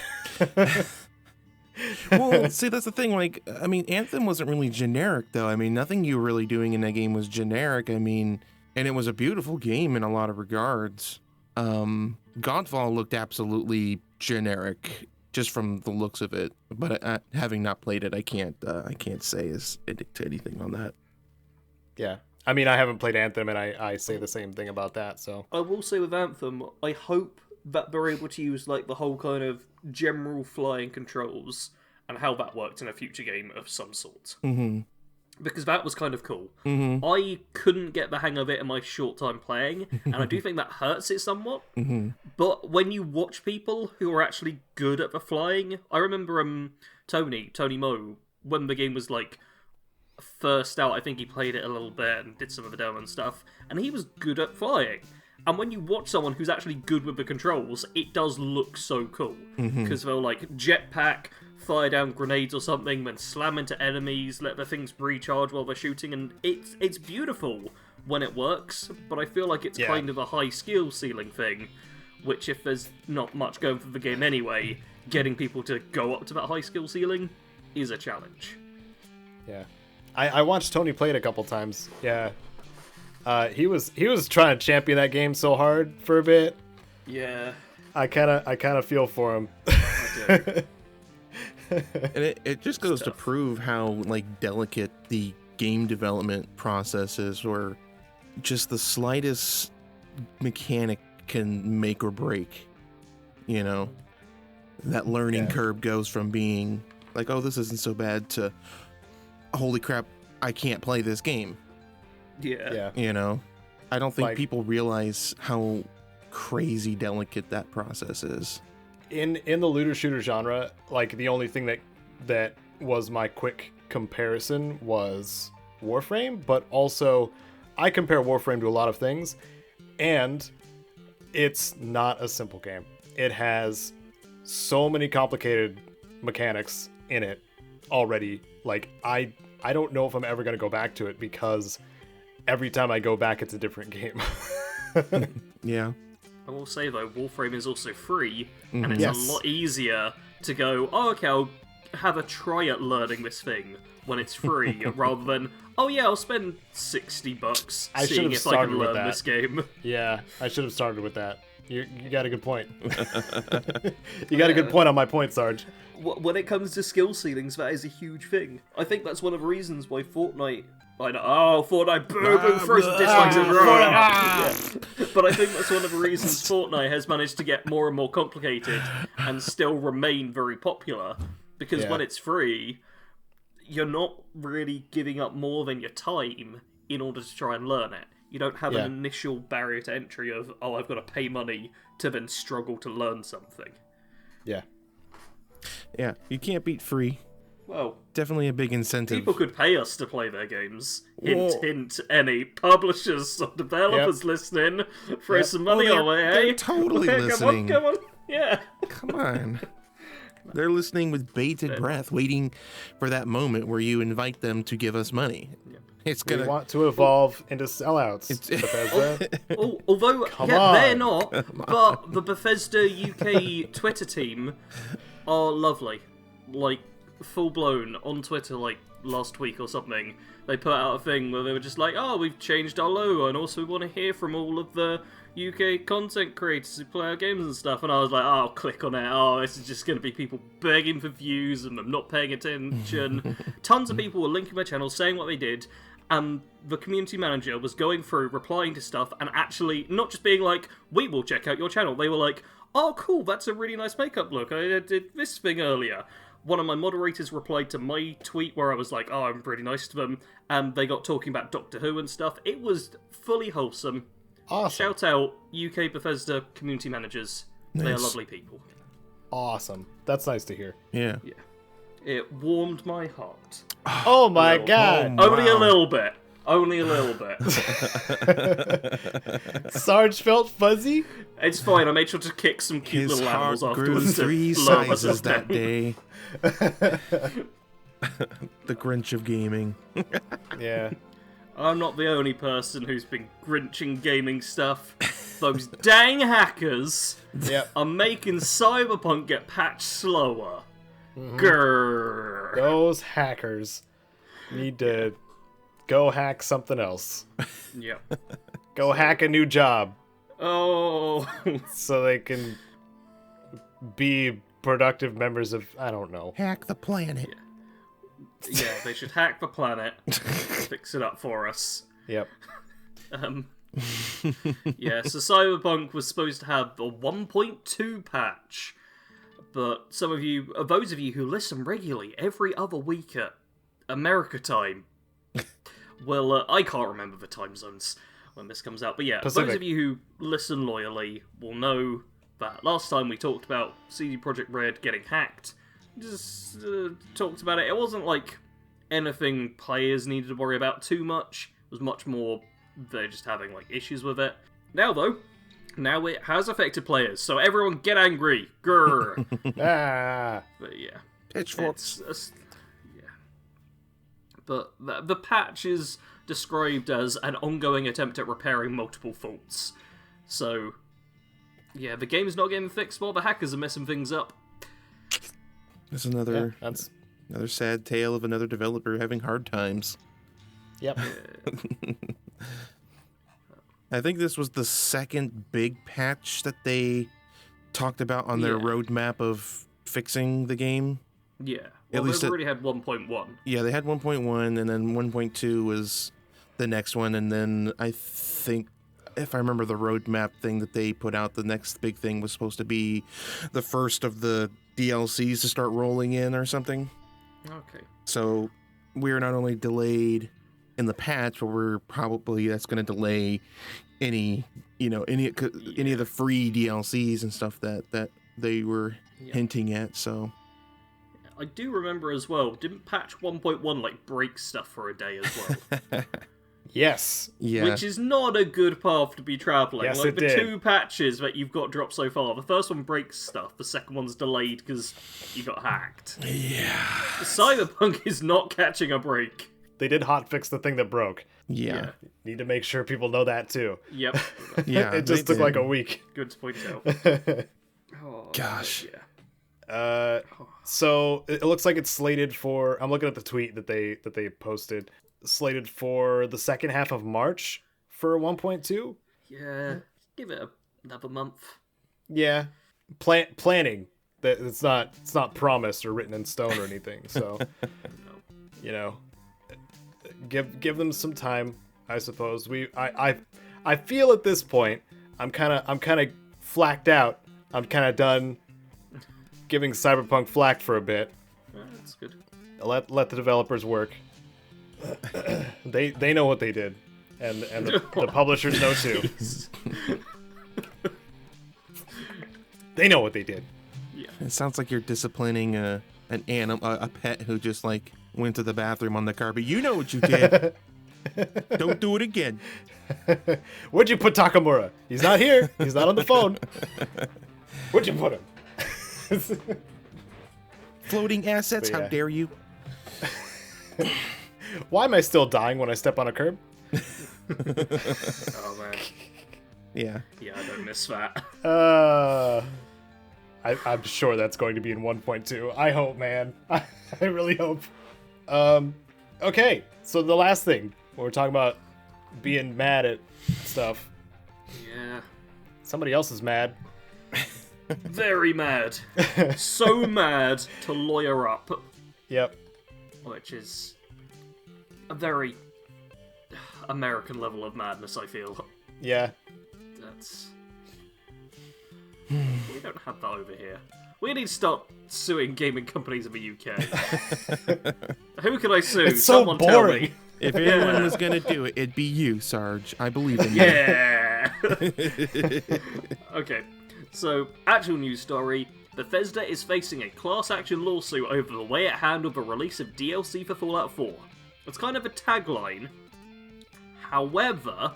Well, see, that's the thing. Like, I mean, Anthem wasn't really generic, though. I mean, nothing you were really doing in that game was generic. I mean, and it was a beautiful game in a lot of regards. Godfall looked absolutely generic just from the looks of it. But having not played it, I can't say anything on that. Yeah. I mean, I haven't played Anthem, and I say the same thing about that, so. I will say with Anthem, I hope that they're able to use like the whole kind of general flying controls and how that worked in a future game of some sort. Mm-hmm. Because that was kind of cool. Mm-hmm. I couldn't get the hang of it in my short time playing, and I do think that hurts it somewhat. Mm-hmm. But when you watch people who are actually good at the flying, I remember Tony Mo, when the game was like first out, I think he played it a little bit and did some of the demo and stuff, and he was good at flying. And when you watch someone who's actually good with the controls, it does look so cool. Because they'll like jetpack, fire down grenades or something, then slam into enemies, let the things recharge while they're shooting, and it's beautiful when it works, but I feel like it's kind of a high skill ceiling thing, which if there's not much going for the game anyway, getting people to go up to that high skill ceiling is a challenge. Yeah. I watched Tony play it a couple times. Yeah. He was trying to champion that game so hard for a bit. Yeah. I kind of feel for him. I do. And it just goes to prove how like delicate the game development process is, where just the slightest mechanic can make or break. That learning curve goes from being like, oh, this isn't so bad, to holy crap, I can't play this game. Yeah. I don't think people realize how crazy delicate that process is. In the looter shooter genre, like the only thing that was my quick comparison was Warframe, but also I compare Warframe to a lot of things, and it's not a simple game. It has so many complicated mechanics in it already. Like, I don't know if I'm ever going to go back to it, because every time I go back, it's a different game. Yeah. I will say, though, Warframe is also free, and it's Yes. a lot easier to go, oh, okay, I'll have a try at learning this thing when it's free, rather than, oh yeah, I'll spend $60 I seeing should've if I started can with learn that. this game. Yeah, I should have started with that. You got a good point. You got a good point on my point, Sarge. When it comes to skill ceilings, that is a huge thing. I think that's one of the reasons why Fortnite... Fortnite, boo, boo, frozen dislikes it. Yeah. But I think that's one of the reasons Fortnite has managed to get more and more complicated and still remain very popular. Because Yeah. when it's free, you're not really giving up more than your time in order to try and learn it. You don't have Yeah. an initial barrier to entry of, oh, I've got to pay money to then struggle to learn something. Yeah. Yeah. You can't beat free. Well, Definitely a big incentive. people could pay us to play their games. Hint, Whoa. hint, any publishers or developers listening, throw some money they're- our way, they're eh? totally Come listening. on, yeah. Come on. They're listening with bated breath, waiting for that moment where you invite them to give us money. It's We gonna. want to evolve into sellouts, Bethesda. Although, Come yeah, on. they're not, but the Bethesda UK Twitter team are lovely. Like, full-blown on Twitter, like, last week or something, they put out a thing where they were just like, oh, we've changed our logo, and also we want to hear from all of the UK content creators who play our games and stuff, and I was like, oh, I'll click on it, oh, this is just going to be people begging for views and them not paying attention. Tons of people were linking my channel, saying what they did, and the community manager was going through, replying to stuff, and actually not just being like, we will check out your channel, they were like, oh, cool, that's a really nice makeup look, I did this thing earlier. One of my moderators replied to my tweet where I was like, oh, I'm pretty nice to them, and they got talking about Doctor Who and stuff. It was fully wholesome. Awesome. Shout out UK Bethesda community managers. They are Nice. lovely people. Awesome. That's nice to hear. Yeah. It warmed my heart. Oh my little. god. Only a Wow. little bit. Only a little bit. Sarge felt fuzzy? It's fine, I made sure to kick some cute His little animals heart grew afterwards. to 3 lower sizes myself that down. day. The Grinch of gaming. Yeah. I'm not the only person who's been grinching gaming stuff. Those dang hackers Yep. are making Cyberpunk get patched slower. Grrr. Those hackers need to go hack something else. Yep. Go hack a new job Oh. so they can be productive members of, I don't know. Hack the planet. Yeah, they should hack the planet, fix it up for us. Yep. Yeah, so Cyberpunk was supposed to have a 1.2 patch, but some of you, those of you who listen regularly every other week at America time, well, I can't remember the time zones when this comes out, but yeah, Pacific. those of you who listen loyally will know that last time we talked about CD Projekt Red getting hacked, just talked about it. It wasn't like anything players needed to worry about too much. It was much more they're just having like issues with it. Now though, now it has affected players, so everyone get angry. Grrr. Ah. But yeah, Pitchforks. yeah. But the patch is described as an ongoing attempt at repairing multiple faults. So yeah, the game's not getting fixed while the hackers are messing things up. That's Yeah, another that's. another sad tale of another developer having hard times. Yep. I think this was the second big patch that they talked about on their Yeah. roadmap of fixing the game. Yeah. Well, least they've it- already had 1.1. Yeah, they had 1.1, and then 1.2 was the next one, and then I think, if I remember the roadmap thing that they put out, the next big thing was supposed to be the first of the DLCs to start rolling in or something. Okay. So we're not only delayed in the patch, but we're probably that's going to delay any of the free DLCs and stuff that they were Yeah. hinting at. So I do remember as well, didn't patch 1.1 like break stuff for a day as well? Yes. Yeah. Which is not a good path to be travelling. Yes, like it the did. 2 patches that you've got dropped so far, the first one breaks stuff, the second one's delayed because you got hacked. Yeah. Cyberpunk is not catching a break. They did hotfix the thing that broke. Yeah. Need to make sure people know that too. Yep. Yeah. It just they took like did. a week. Good to point out. Oh, Gosh. Yeah. So it looks like it's slated for. I'm looking at the tweet that they posted. Slated for the second half of March for 1.2. Yeah. Give it another month. Yeah, planning. That it's not promised or written in stone or anything. So, you know, give them some time. I suppose I feel at this point I'm kind of flacked out. I'm kind of done giving Cyberpunk flack for a bit. That's good. Let the developers work. They know what they did, and the publishers know too. They know what they did. Yeah. It sounds like you're disciplining an animal, a pet who just like went to the bathroom on the carpet. You know what you did. Don't do it again. Where'd you put Takamura? He's not here. He's not on the phone. Where'd you put him? Floating assets. But yeah. How dare you? Why am I still dying when I step on a curb? Oh man. Yeah. Yeah, I don't miss that. I'm sure that's going to be in 1.2. I hope, man. I really hope. Okay, so the last thing, when we're talking about being mad at stuff, Yeah. somebody else is mad. Very mad. So mad to lawyer up. Yep. Which is a very American level of madness, I feel. Yeah. That's... We don't have that over here. We need to start suing gaming companies in the UK. Who can I sue? It's so Someone boring. tell me. If anyone was gonna do it, it'd be you, Sarge. I believe in you. Yeah! Okay, so, actual news story. Bethesda is facing a class action lawsuit over the way it handled the release of DLC for Fallout 4. It's kind of a tagline. However,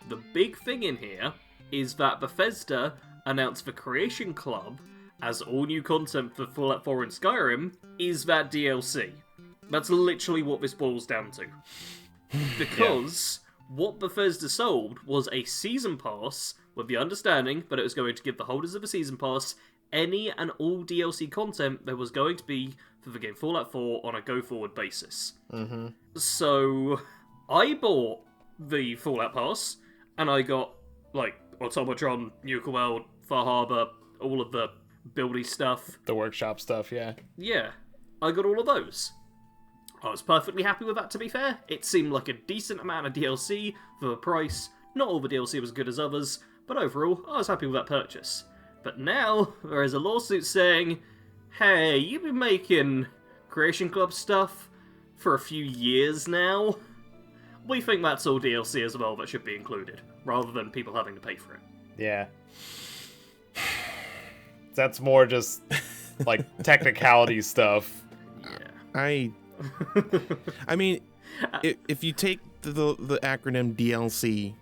the big thing in here is that Bethesda announced the Creation Club as all new content for Fallout 4 and Skyrim is that DLC. That's literally what this boils down to. Because what Bethesda sold was a season pass with the understanding that it was going to give the holders of a season pass any and all DLC content there was going to be for the game Fallout 4 on a go-forward basis. Mm-hmm. So, I bought the Fallout Pass, and I got, like, Automatron, Nuka World, Far Harbor, all of the buildy stuff. The workshop stuff, yeah. Yeah, I got all of those. I was perfectly happy with that, to be fair. It seemed like a decent amount of DLC for the price. Not all the DLC was good as others, but overall, I was happy with that purchase. But now, there is a lawsuit saying, hey, you've been making Creation Club stuff for a few years now. We think that's all DLC as well that should be included, rather than people having to pay for it. Yeah. That's more just, like, technicality stuff. Yeah. I mean, if you take the acronym DLC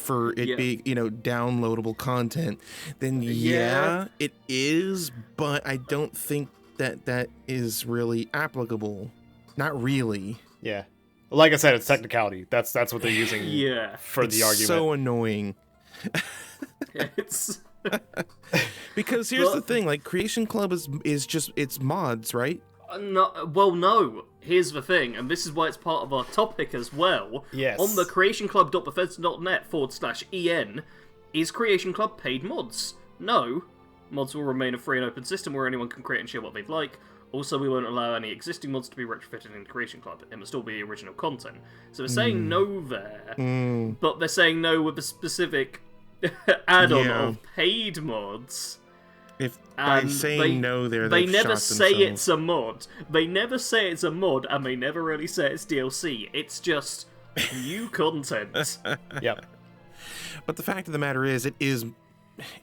for it being, downloadable content, then yeah, it is, but I don't think that is really applicable. Not really. Yeah. Like I said, it's technicality. That's what they're using for the argument. So annoying. It's... Because here's the thing, like, Creation Club is just, it's mods, right? No. Here's the thing, and this is why it's part of our topic as well. Yes. On the creationclub.bethesda.net/en is Creation Club paid mods? No. Mods will remain a free and open system where anyone can create and share what they'd like. Also, we won't allow any existing mods to be retrofitted in Creation Club. It must all be original content. So they're saying no there, but they're saying no with a specific add-on of paid mods. If by saying no there, they they've never shot say themselves. it's a mod. They never say it's a mod, and they never really say it's DLC. It's just new content. Yep. But the fact of the matter is, it is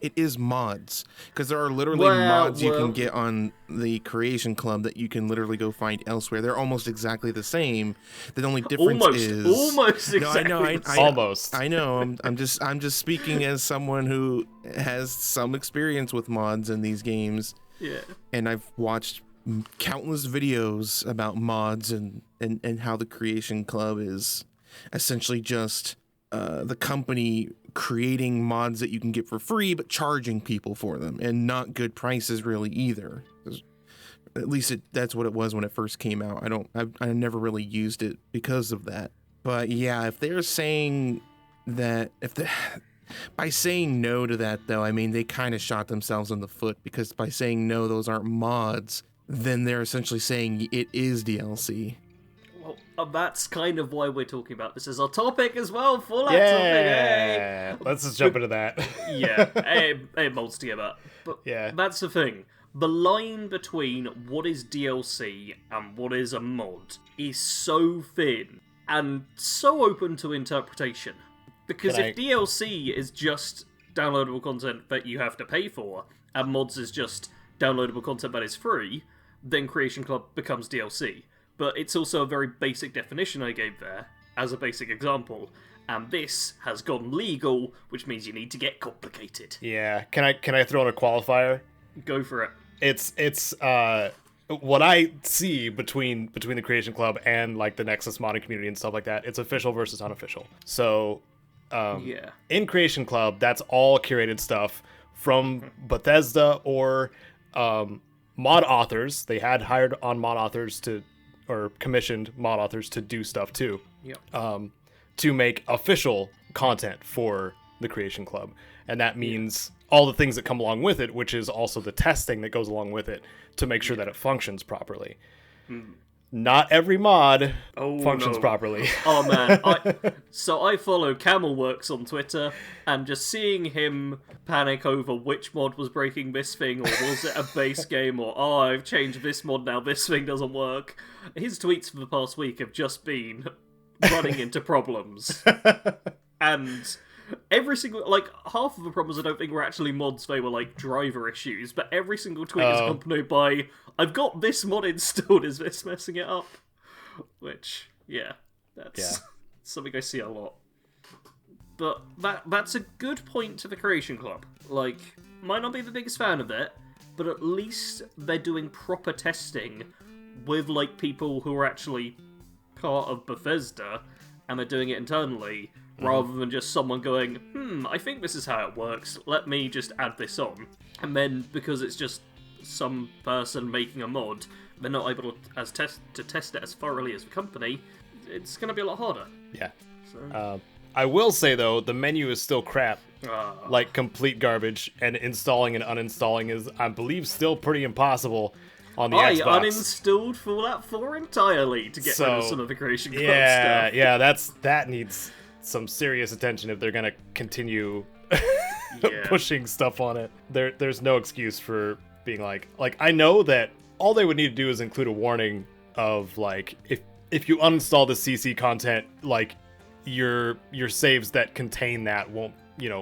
it is mods, because there are literally mods you can get on the Creation Club that you can literally go find elsewhere. They're almost exactly the same. The only difference is almost exactly. No, I know, almost. I know. I'm just speaking as someone who has some experience with mods in these games. Yeah. And I've watched countless videos about mods and how the Creation Club is essentially just the company creating mods that you can get for free, but charging people for them, and not good prices really either. At least that's what it was when it first came out. I never really used it because of that. But yeah, if they're saying that, by saying no to that though, I mean, they kind of shot themselves in the foot, because by saying no, those aren't mods, then they're essentially saying it is DLC. Well, that's kind of why we're talking about this as our topic as well. Fallout yeah. topic, hey. Let's just jump into that. Yeah, it molds together. But yeah, that's the thing. The line between what is DLC and what is a mod is so thin and so open to interpretation. Because if DLC is just downloadable content that you have to pay for, and mods is just downloadable content that is free, then Creation Club becomes DLC. But it's also a very basic definition I gave there, as a basic example. And this has gone legal, which means you need to get complicated. Yeah. Can I throw in a qualifier? Go for it. It's what I see between the Creation Club and like the Nexus modding community and stuff like that, it's official versus unofficial. So in Creation Club, that's all curated stuff from Bethesda or mod authors. They had hired on mod authors or commissioned mod authors to do stuff too. Yep. To make official content for the Creation Club. And that means all the things that come along with it, which is also the testing that goes along with it to make sure that it functions properly. Not every mod functions properly. Oh man. I follow Camelworks on Twitter, and just seeing him panic over which mod was breaking this thing, or was it a base game, or I've changed this mod now, this thing doesn't work. His tweets for the past week have just been running into problems. And every single, like, half of the problems I don't think were actually mods, they were like driver issues, but every single tweet is accompanied by, I've got this mod installed, is this messing it up? Which, that's something I see a lot. But that's a good point to the Creation Club. Like, might not be the biggest fan of it, but at least they're doing proper testing with, like, people who are actually part of Bethesda, and they're doing it internally, rather than just someone going, I think this is how it works, let me just add this on. And then, because it's just some person making a mod, they're not able to test it as thoroughly as the company, it's going to be a lot harder. Yeah. So. I will say, though, the menu is still crap. Like, complete garbage, and installing and uninstalling is, I believe, still pretty impossible on the Xbox. I uninstalled Fallout 4 entirely to get rid of some of the Creation Club stuff. Yeah, that needs some serious attention if they're gonna continue pushing stuff on it. There's no excuse for being like I know that all they would need to do is include a warning of like if you uninstall the CC content, like your saves that contain that won't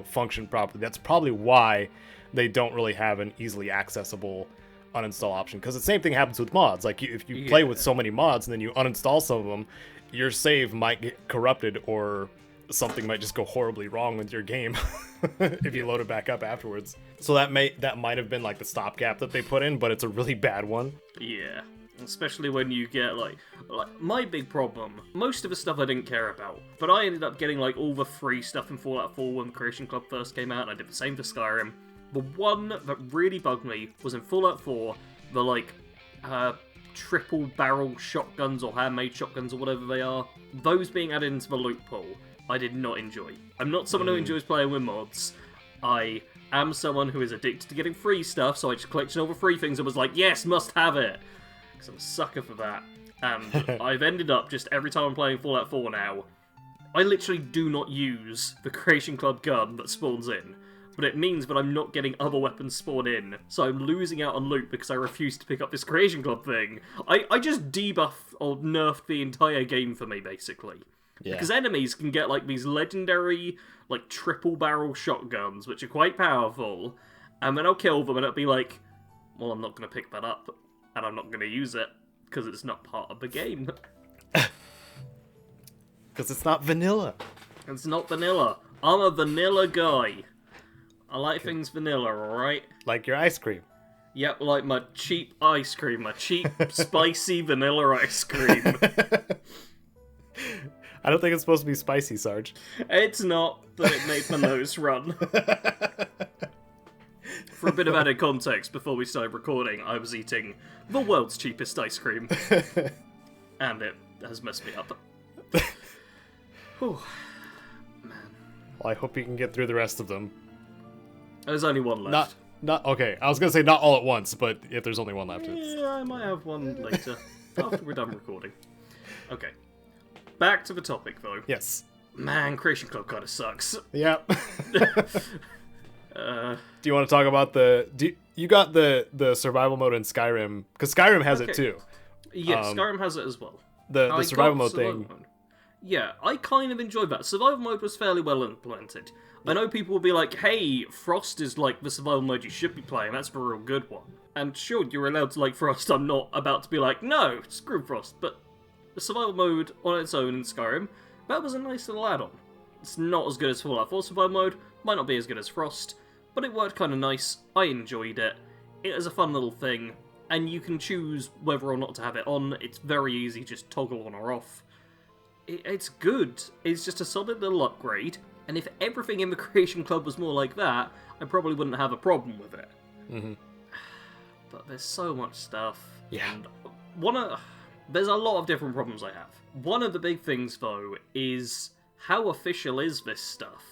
function properly. That's probably why they don't really have an easily accessible uninstall option, because the same thing happens with mods. Like if you play with so many mods and then you uninstall some of them, your save might get corrupted or something might just go horribly wrong with your game if you load it back up afterwards. So that might have been like the stopgap that they put in, but it's a really bad one. Yeah, especially when you get like my big problem, most of the stuff I didn't care about, but I ended up getting like all the free stuff in Fallout 4 when Creation Club first came out, and I did the same for Skyrim. The one that really bugged me was in Fallout 4, the like triple barrel shotguns or handmade shotguns or whatever they are, those being added into the loot pool, I did not enjoy. I'm not someone who enjoys playing with mods. I am someone who is addicted to getting free stuff, so I just collected all the free things and was like, yes, must have it! Because I'm a sucker for that. And I've ended up just every time I'm playing Fallout 4 now, I literally do not use the Creation Club gun that spawns in. But it means that I'm not getting other weapons spawn in, so I'm losing out on loot because I refuse to pick up this Creation Club thing. I just debuffed or nerfed the entire game for me, basically. Yeah. Because enemies can get, like, these legendary, like, triple-barrel shotguns, which are quite powerful, and then I'll kill them, and it'll be like, well, I'm not going to pick that up, and I'm not going to use it, because it's not part of the game. Because it's not vanilla. It's not vanilla. I'm a vanilla guy. I like things vanilla, alright? Like your ice cream. Yep, like my cheap ice cream. My cheap, spicy vanilla ice cream. I don't think it's supposed to be spicy, Sarge. It's not, but it made my nose run. For a bit of added context, before we started recording, I was eating the world's cheapest ice cream. And it has messed me up. Whew. Man. Well, I hope you can get through the rest of them. There's only one left. Not okay. I was gonna say not all at once, but if there's only one left, it's... Yeah, I might have one later, after we're done recording. Okay. Back to the topic, though. Yes. Man, Creation Club kind of sucks. Yep. Do you want to talk about you got the survival mode in Skyrim? Because Skyrim has it too. Yes, Skyrim has it as well. The survival mode thing. Yeah, I kind of enjoyed that. Survival mode was fairly well implemented. I know people will be like, hey, Frost is like the survival mode you should be playing, that's the real good one. And sure, you're allowed to like Frost, I'm not about to be like, no, screw Frost, but the survival mode on its own in Skyrim, that was a nice little add-on. It's not as good as Fallout 4 survival mode, might not be as good as Frost, but it worked kind of nice, I enjoyed it, it is a fun little thing, and you can choose whether or not to have it on, it's very easy, just toggle on or off. It's good, it's just a solid little upgrade. And if everything in the Creation Club was more like that, I probably wouldn't have a problem with it. Mm-hmm. But there's so much stuff. Yeah. And there's a lot of different problems I have. One of the big things, though, is how official is this stuff?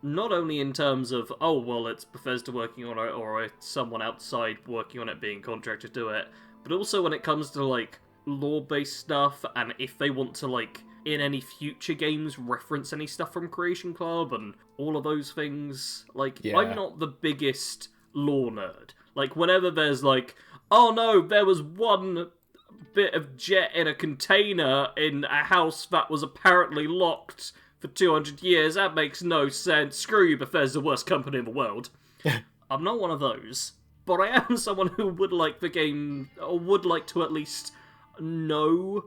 Not only in terms of, oh, well, it's Bethesda working on it, or it's someone outside working on it being contracted to do it, but also when it comes to, like, lore-based stuff, and if they want to, like, in any future games reference any stuff from Creation Club and all of those things. Like, yeah. I'm not the biggest lore nerd. Like, whenever there's like, oh no, there was one bit of jet in a container in a house that was apparently locked for 200 years, that makes no sense. Screw you, Bethesda, worst company in the world. I'm not one of those, but I am someone who would like the game, or would like to at least know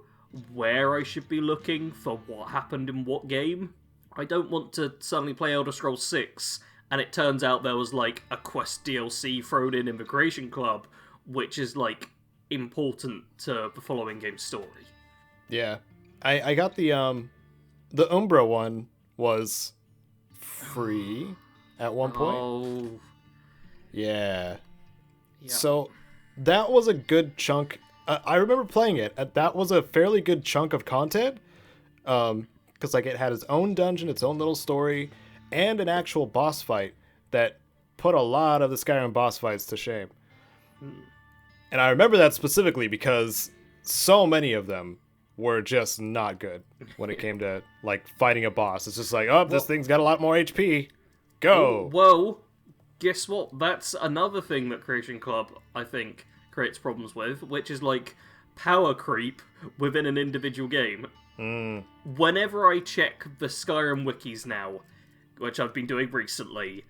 where I should be looking for what happened in what game. I don't want to suddenly play Elder Scrolls 6 and it turns out there was like a quest DLC thrown in the Creation Club, which is like important to the following game's story. Yeah. I got the Umbra one was free at one point. Oh. Yeah. So that was a good chunk. I remember playing it. That was a fairly good chunk of content, because like it had its own dungeon, its own little story, and an actual boss fight that put a lot of the Skyrim boss fights to shame. And I remember that specifically because so many of them were just not good when it came to like fighting a boss. It's just like, oh, this thing's got a lot more HP. Go. Well, guess what? That's another thing that Creation Club, I think, creates problems with, which is like power creep within an individual game. Whenever I check the Skyrim wikis now, which I've been doing recently,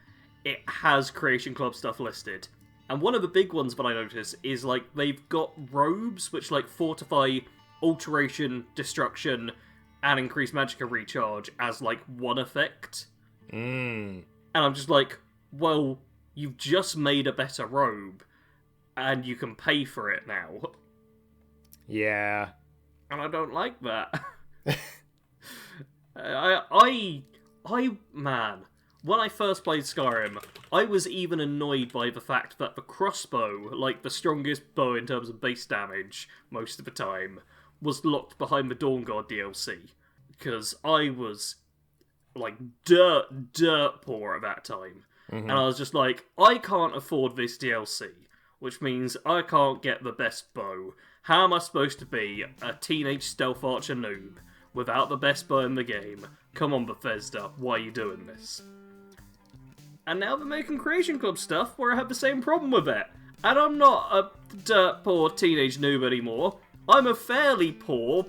it has Creation Club stuff listed. And one of the big ones that I notice is like they've got robes which like fortify alteration, destruction, and increase magicka recharge as like one effect. And I'm just like, well, you've just made a better robe. And you can pay for it now. Yeah. And I don't like that. Man, when I first played Skyrim, I was even annoyed by the fact that the crossbow, like the strongest bow in terms of base damage, most of the time, was locked behind the Dawnguard DLC. Because I was, like, dirt poor at that time. And I was just like, I can't afford this DLC. Which means I can't get the best bow. How am I supposed to be a teenage stealth archer noob without the best bow in the game? Come on, Bethesda, why are you doing this? And now they're making Creation Club stuff where I have the same problem with it. And I'm not a dirt poor teenage noob anymore. I'm a fairly poor,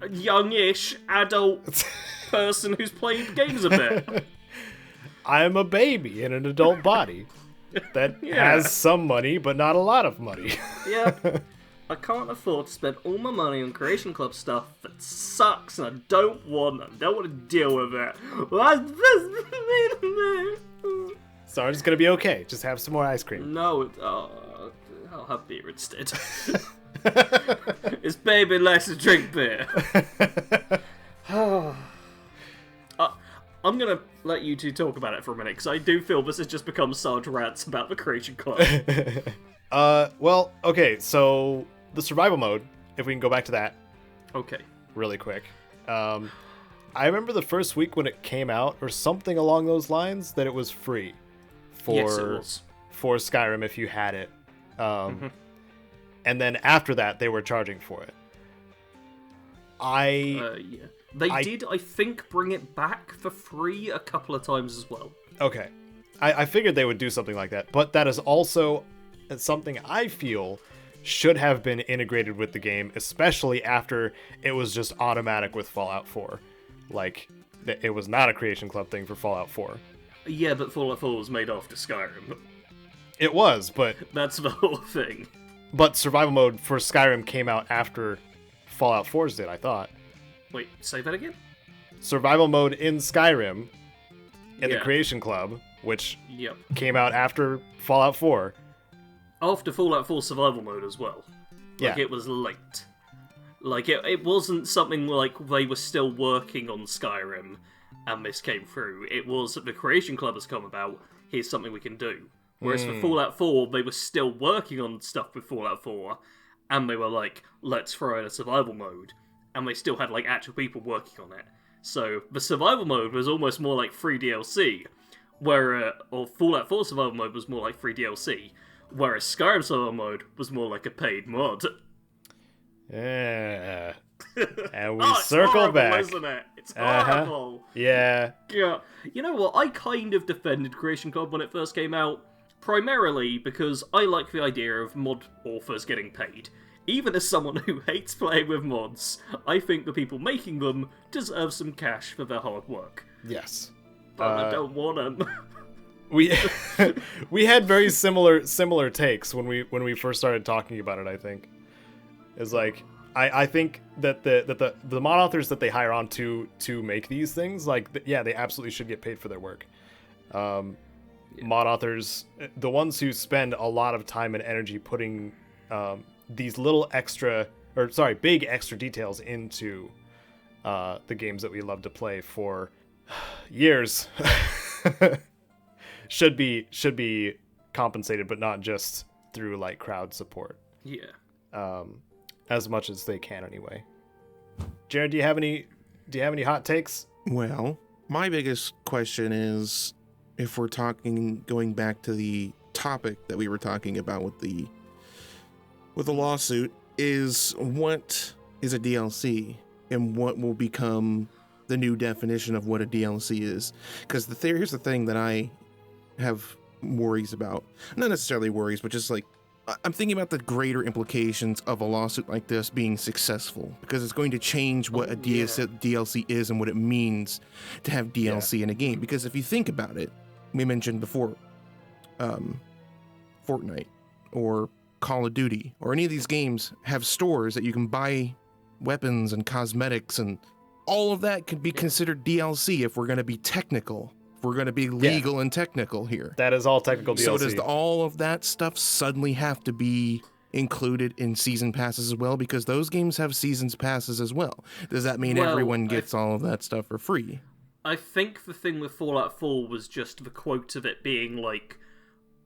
a youngish adult person who's played games a bit. I'm a baby in an adult body that has some money, but not a lot of money. Yep. I can't afford to spend all my money on Creation Club stuff that sucks, and I don't want to deal with it. Sarge, it's gonna be okay. Just have some more ice cream. No, I'll have beer instead. It's baby likes to drink beer. I'm gonna let you two talk about it for a minute, because I do feel this has just become Sarge rants about the Creation Club. Well, okay, so the survival mode, if we can go back to that. Okay. Really quick. I remember the first week when it came out, or something along those lines, that it was free Yes, it was. for Skyrim if you had it. And then after that, they were charging for it. Yeah. They did, I think, bring it back for free a couple of times as well. Okay. I figured they would do something like that, but that is also something I feel should have been integrated with the game, especially after it was just automatic with Fallout 4. Like, it was not a Creation Club thing for Fallout 4. Yeah, but Fallout 4 was made after Skyrim. It was, but... That's the whole thing. But survival mode for Skyrim came out after Fallout 4's did, I thought. Wait, say that again? Survival mode in Skyrim, in the Creation Club, which came out after Fallout 4. After Fallout 4 survival mode as well. Like, it was late. Like, it wasn't something like they were still working on Skyrim and this came through. It was that the Creation Club has come about, here's something we can do. Whereas for Fallout 4, they were still working on stuff with Fallout 4, and they were like, let's throw in a survival mode. And they still had, like, actual people working on it. So, the survival mode was almost more like free DLC, or Fallout 4 survival mode was more like free DLC, whereas Skyrim survival mode was more like a paid mod. Yeah. And we circle horrible, back. Isn't it? It's horrible. Yeah. Yeah. You know what? I kind of defended Creation Club when it first came out, primarily because I like the idea of mod authors getting paid. Even as someone who hates playing with mods, I think the people making them deserve some cash for their hard work. Yes. But I don't want them. We we had very similar takes when we first started talking about it. I think is like I think that the mod authors that they hire on to make these things, like they absolutely should get paid for their work. Mod authors, the ones who spend a lot of time and energy putting these big extra details into the games that we love to play for years. should be compensated, but not just through like crowd support. Yeah. As much as they can anyway. Jared, do you have any hot takes? Well, my biggest question is, if we're going back to the topic that we were talking about with the lawsuit, is what is a DLC and what will become the new definition of what a DLC is. Because here's the thing that I have worries about. Not necessarily worries, but just like, I'm thinking about the greater implications of a lawsuit like this being successful, because it's going to change what DLC is and what it means to have DLC in a game. Because if you think about it, we mentioned before Fortnite or Call of Duty or any of these games have stores that you can buy weapons and cosmetics, and all of that could be considered DLC if we're going to be technical. If we're going to be legal and technical here. That is all technical DLC. So does all of that stuff suddenly have to be included in season passes as well? Because those games have seasons passes as well. Does that mean everyone gets all of that stuff for free? I think the thing with Fallout 4 was just the quote of it being like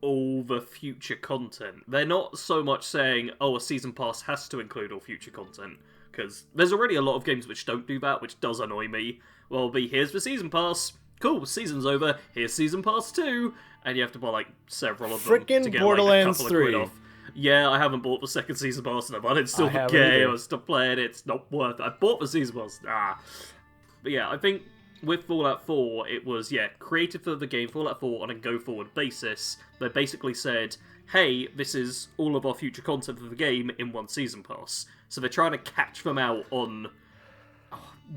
all the future content. They're not so much saying, a season pass has to include all future content, because there's already a lot of games which don't do that, which does annoy me. Well, here's the season pass. Cool, season's over. Here's season pass 2, and you have to buy like several of them to get Borderlands like, a couple 3. of quid off. Yeah, I haven't bought the second season pass, and I've uninstalled the game. I'm still playing it. It's not worth it. I bought the season pass. But yeah, I think with Fallout 4, it was created for the game Fallout 4 on a go-forward basis. They basically said, hey, this is all of our future content for the game in one season pass. So they're trying to catch them out on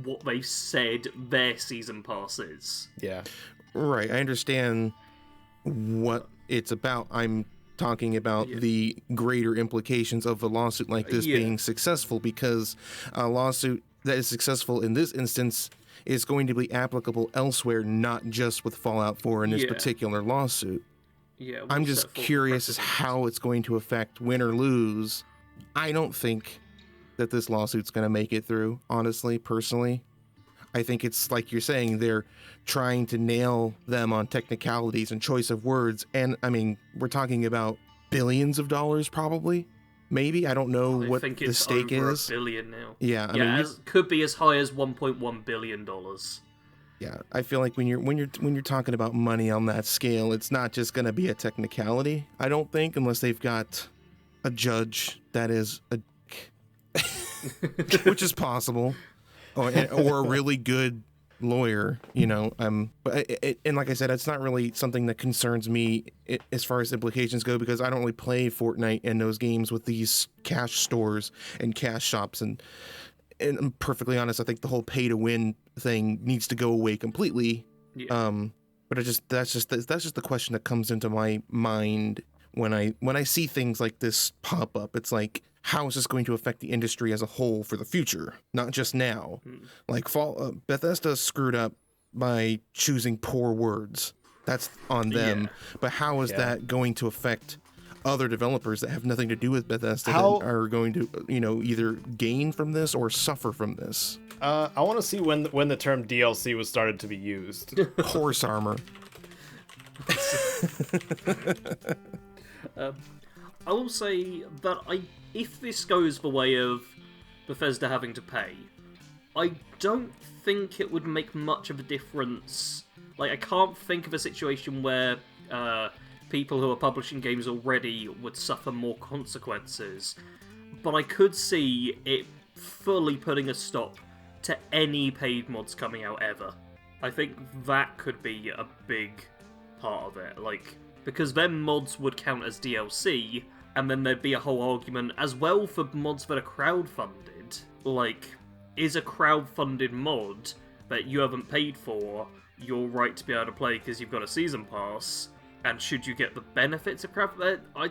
what they've said their season pass is. Yeah. Right. I understand what it's about. I'm talking about the greater implications of a lawsuit like this being successful, because a lawsuit that is successful in this instance is going to be applicable elsewhere, not just with Fallout 4 in this particular lawsuit. Yeah, I'm just curious as how it's going to affect win or lose. I don't think that this lawsuit's going to make it through, honestly, personally. I think it's like you're saying, they're trying to nail them on technicalities and choice of words. And I mean, we're talking about billions of dollars, probably. Maybe. I don't know what the stake is. $1 billion now. Yeah, I mean, could be as high as $1.1 billion. Yeah, I feel like when you're talking about money on that scale, it's not just going to be a technicality. I don't think, unless they've got a judge that is a which is possible, or a really good lawyer, you know. But and like I said, it's not really something that concerns me as far as implications go, because I don't really play Fortnite and those games with these cash stores and cash shops, and I'm perfectly honest, I think the whole pay to win thing needs to go away completely. Yeah. But that's just the question that comes into my mind when I see things like this pop up. It's like, how is this going to affect the industry as a whole for the future, not just now? Like Bethesda screwed up by choosing poor words. That's on them. But how is that going to affect other developers that have nothing to do with Bethesda that are going to, either gain from this or suffer from this? I want to see when the term DLC was started to be used. Horse armor. I will say that if this goes the way of Bethesda having to pay, I don't think it would make much of a difference. Like, I can't think of a situation where people who are publishing games already would suffer more consequences, but I could see it fully putting a stop to any paid mods coming out ever. I think that could be a big part of it, like, because then mods would count as DLC, and then there'd be a whole argument as well for mods that are crowdfunded. Like, is a crowdfunded mod that you haven't paid for your right to be able to play because you've got a season pass, and should you get the benefits of crowdfunded? I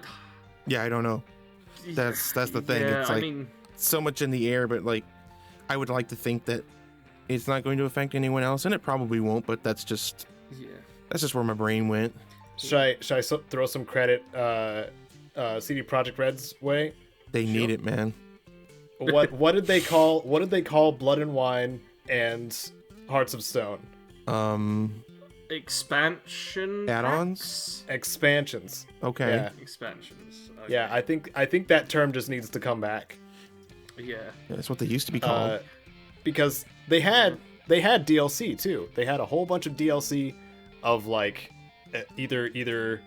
don't know. That's the thing. Yeah, it's like so much in the air, but like, I would like to think that it's not going to affect anyone else, and it probably won't. But that's just where my brain went. Should I throw some credit CD Projekt Red's way? They need it, man. What did they call Blood and Wine and Hearts of Stone? Expansion add-ons? Expansions. Okay. Yeah. Expansions. Okay. Yeah, I think that term just needs to come back. Yeah. That's what they used to be called. Because they had DLC too. They had a whole bunch of DLC of like either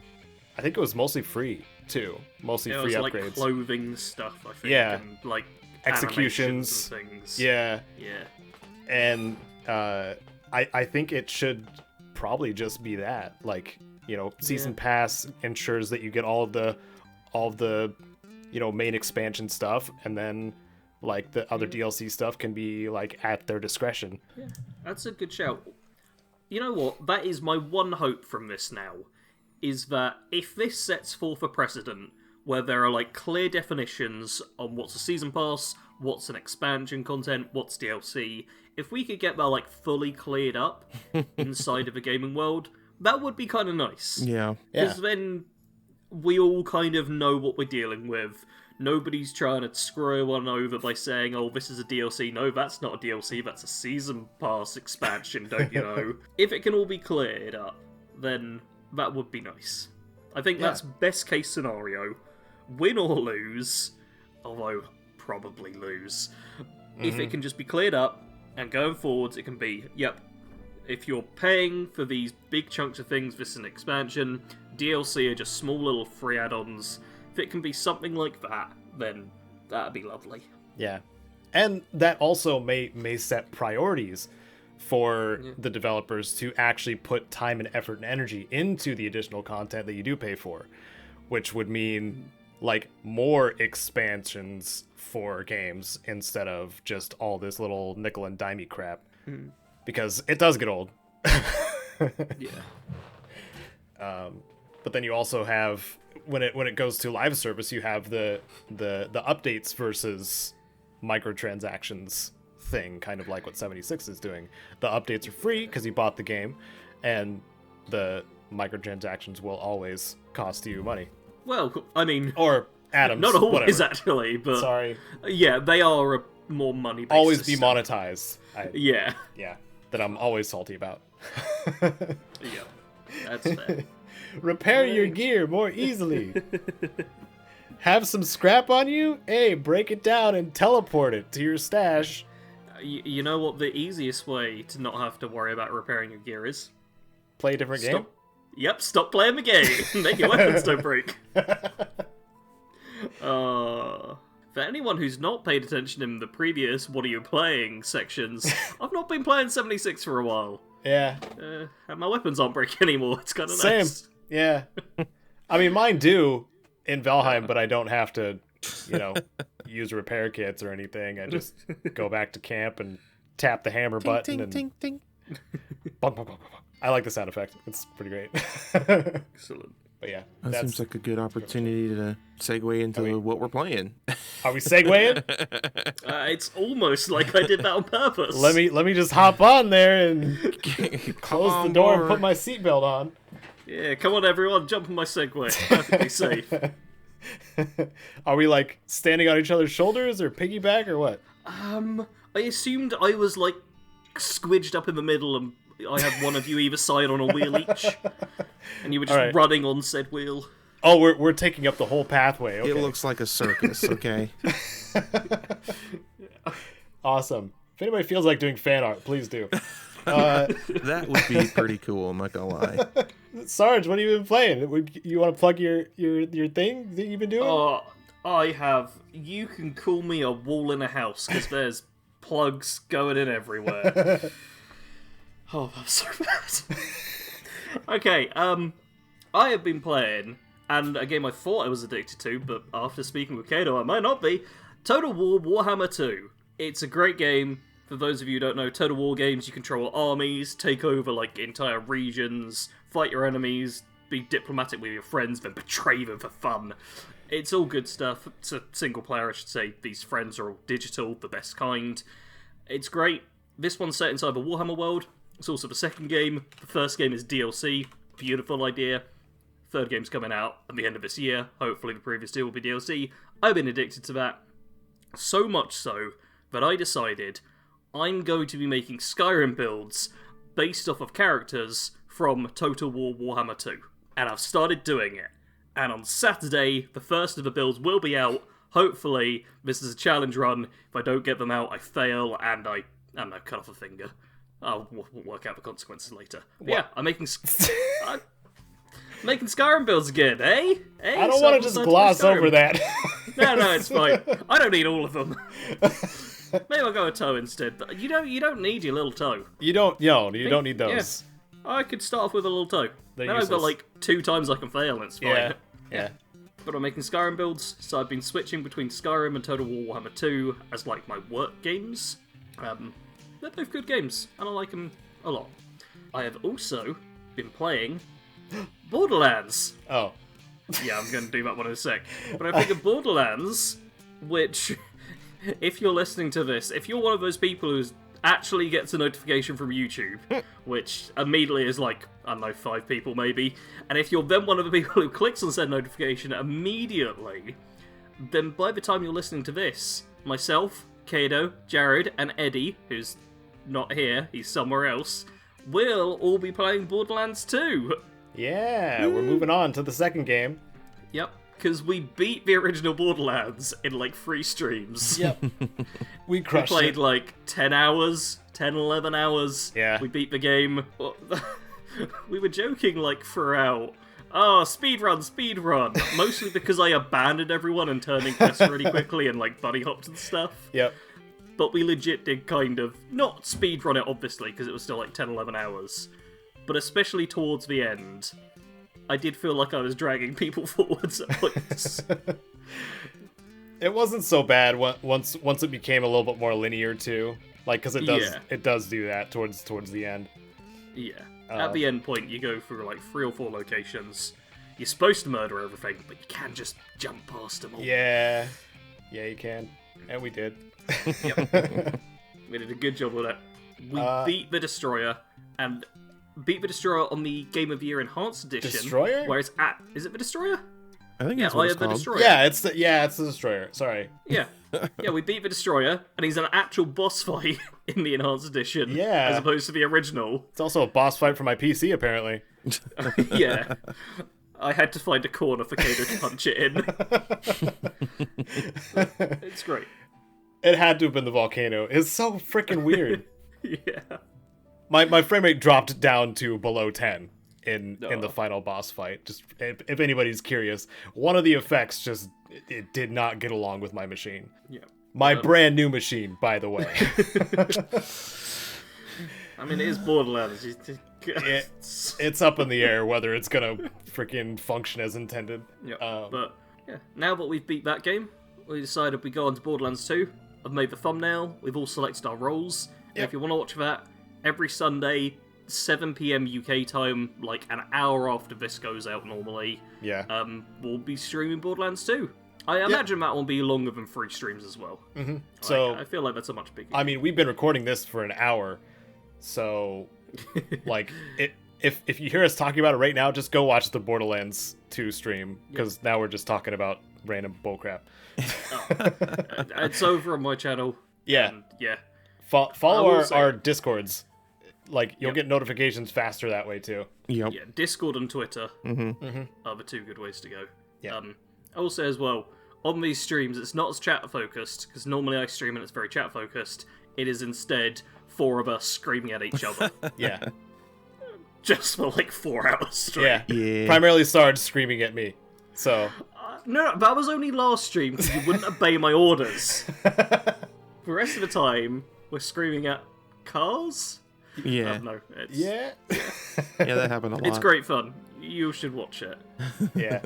I think it was mostly free too. Mostly free upgrades. Like clothing stuff, I think. Yeah. And like executions and things. Yeah. Yeah. And I think it should probably just be that. Like, season pass ensures that you get all of the main expansion stuff, and then like the other DLC stuff can be like at their discretion. Yeah. That's a good shout. You know what? That is my one hope from this now, is that if this sets forth a precedent where there are like clear definitions on what's a season pass, what's an expansion content, what's DLC, if we could get that like fully cleared up inside of a gaming world, that would be kind of nice. Yeah. Because then we all kind of know what we're dealing with. Nobody's trying to screw one over by saying, oh, this is a DLC. No, that's not a DLC, that's a season pass expansion, don't you know? If it can all be cleared up, then that would be nice. I think that's best case scenario. Win or lose, although probably lose. If it can just be cleared up, and going forwards it can be, if you're paying for these big chunks of things, this is an expansion, DLC are just small little free add-ons. If it can be something like that, then that'd be lovely. Yeah. And that also may set priorities for the developers to actually put time and effort and energy into the additional content that you do pay for, which would mean like more expansions for games instead of just all this little nickel and dimey crap. Because it does get old. Yeah. But then you also have when it goes to live service, you have the updates versus microtransactions thing, kind of like what 76 is doing. The updates are free because you bought the game, and the microtransactions will always cost you money. Well, I mean, Or atoms. not always whatever. actually, but Sorry. Yeah, they are a more money-based Always system. demonetized. Yeah. That I'm always salty about. Yeah. That's fair. Repair your gear more easily. Have some scrap on you? Hey, break it down and teleport it to your stash. You know what the easiest way to not have to worry about repairing your gear is? Play a different game? Yep, stop playing the game. Make your weapons don't break. For anyone who's not paid attention in the previous "What are you playing?" sections, I've not been playing 76 for a while. Yeah. And my weapons aren't breaking anymore. It's kind of Same. nice. Yeah. I mean, mine do in Valheim, but I don't have to, use repair kits or anything. I just go back to camp and tap the hammer button and... Ting, ting. Bong, bong, bong, bong, bong. I like the sound effect. It's pretty great. Excellent. But yeah, That seems like a good opportunity to segue into what we're playing. Are we segueing? It's almost like I did that on purpose. Let me just hop on there and close the on door and board. put my seatbelt on. Yeah, come on everyone, jump on my Segway. Perfectly safe. Are we like standing on each other's shoulders or piggyback or what? I assumed I was like squidged up in the middle and I had one of you either side on a wheel each. And you were just Alright. running on said wheel. Oh, we're taking up the whole pathway. Okay. It looks like a circus, okay? Awesome. If anybody feels like doing fan art, please do. That would be pretty cool, I'm not gonna lie. Sarge, what have you been playing? You want to plug your thing that you've been doing? I have. You can call me a wall in a house because there's plugs going in everywhere. Oh, that's so bad. Okay, I have been playing, and a game I thought I was addicted to, but after speaking with Caedo, I might not be. Total War Warhammer 2. It's a great game. For those of you who don't know, Total War games, you control armies, take over like entire regions, fight your enemies, be diplomatic with your friends, then betray them for fun. It's all good stuff. It's a single player, I should say. These friends are all digital, the best kind. It's great. This one's set inside the Warhammer world. It's also the second game. The first game is DLC. Beautiful idea. Third game's coming out at the end of this year. Hopefully the previous two will be DLC. I've been addicted to that. So much so that I decided I'm going to be making Skyrim builds based off of characters from Total War Warhammer 2. And I've started doing it. And on Saturday, the first of the builds will be out. Hopefully, this is a challenge run. If I don't get them out, I fail and I cut off a finger. I'll work out the consequences later. But yeah, I'm making making Skyrim builds again, eh? I don't want to just gloss over that. No, it's fine. I don't need all of them. Maybe I'll go a toe instead. But you don't need your little toe. You don't need those. Yeah. I could start off with a little toe. They're Then I've got useless. like 2 times I can fail and it's fine. Yeah. But I'm making Skyrim builds, so I've been switching between Skyrim and Total War Warhammer 2 as like my work games. They're both good games, and I like them a lot. I have also been playing Borderlands. Oh. Yeah, I'm going to do that one in a sec. But I think of Borderlands, which, if you're listening to this, if you're one of those people who actually gets a notification from YouTube, which immediately is like, I don't know, 5 people maybe, and if you're then one of the people who clicks on said notification immediately, then by the time you're listening to this, myself, Caedo, Jared, and Eddie, who's not here, he's somewhere else, will all be playing Borderlands 2. Yeah, we're moving on to the second game. Yep, because we beat the original Borderlands in like 3 streams. Yep. We crushed Played it. like 10 hours, 10, 11 hours. Yeah. We beat the game. We were joking like throughout. Oh, speedrun. Mostly because I abandoned everyone and turning quests really quickly and like buddy hopped and stuff. Yep. But we legit did kind of, not speedrun it obviously, because it was still like 10, 11 hours. But especially towards the end, I did feel like I was dragging people forwards at points. It wasn't so bad once it became a little bit more linear too. Like, because it does do that towards the end. Yeah. At the end point, you go through like 3 or 4 locations. You're supposed to murder everything, but you can just jump past them all. Yeah, you can, and we did. Yep. We did a good job with it. We beat the Destroyer, and beat the Destroyer on the Game of the Year Enhanced Edition. Destroyer? Where it's at... Is it the Destroyer? I think that's what it's called. Destroyer. Yeah, it's the Destroyer. Sorry. Yeah. Yeah, we beat the Destroyer, and he's an actual boss fight in the Enhanced Edition. Yeah. As opposed to the original. It's also a boss fight for my PC, apparently. Yeah. I had to find a corner for Caedo to punch it in. It's great. It had to have been the volcano. It's so freaking weird. Yeah. My frame rate dropped down to below 10 in the final boss fight. Just if anybody's curious, one of the effects just it did not get along with my machine. Yeah. My brand new machine, by the way. I mean, it is Borderlands. It's up in the air whether it's gonna freaking function as intended. Yeah. But yeah, now that we've beat that game, we decided we go on to Borderlands 2. I've made the thumbnail. We've all selected our roles. Yep. If you want to watch that, every Sunday, 7 p.m. UK time, like an hour after this goes out normally. Yeah. We'll be streaming Borderlands 2. I imagine that will be longer than 3 streams as well. Mm-hmm. So I feel like that's a much bigger. I mean, we've been recording this for an hour, so like if you hear us talking about it right now, just go watch the Borderlands 2 stream because now we're just talking about random bullcrap. It's over on my channel. Yeah. And yeah. Follow our Discords. Like, you'll get notifications faster that way, too. Yep. Yeah, Discord and Twitter are the 2 good ways to go. Yeah. I will say as well, on these streams, it's not as chat-focused, because normally I stream and it's very chat-focused. It is instead 4 of us screaming at each other. Yeah. Just for, like, 4 hours straight. Yeah. Primarily Sarge screaming at me, so... No, that was only last stream, because you wouldn't obey my orders. The rest of the time, we're screaming at cars? Yeah. No, Yeah. Yeah, that happened a lot. It's great fun. You should watch it. Yeah.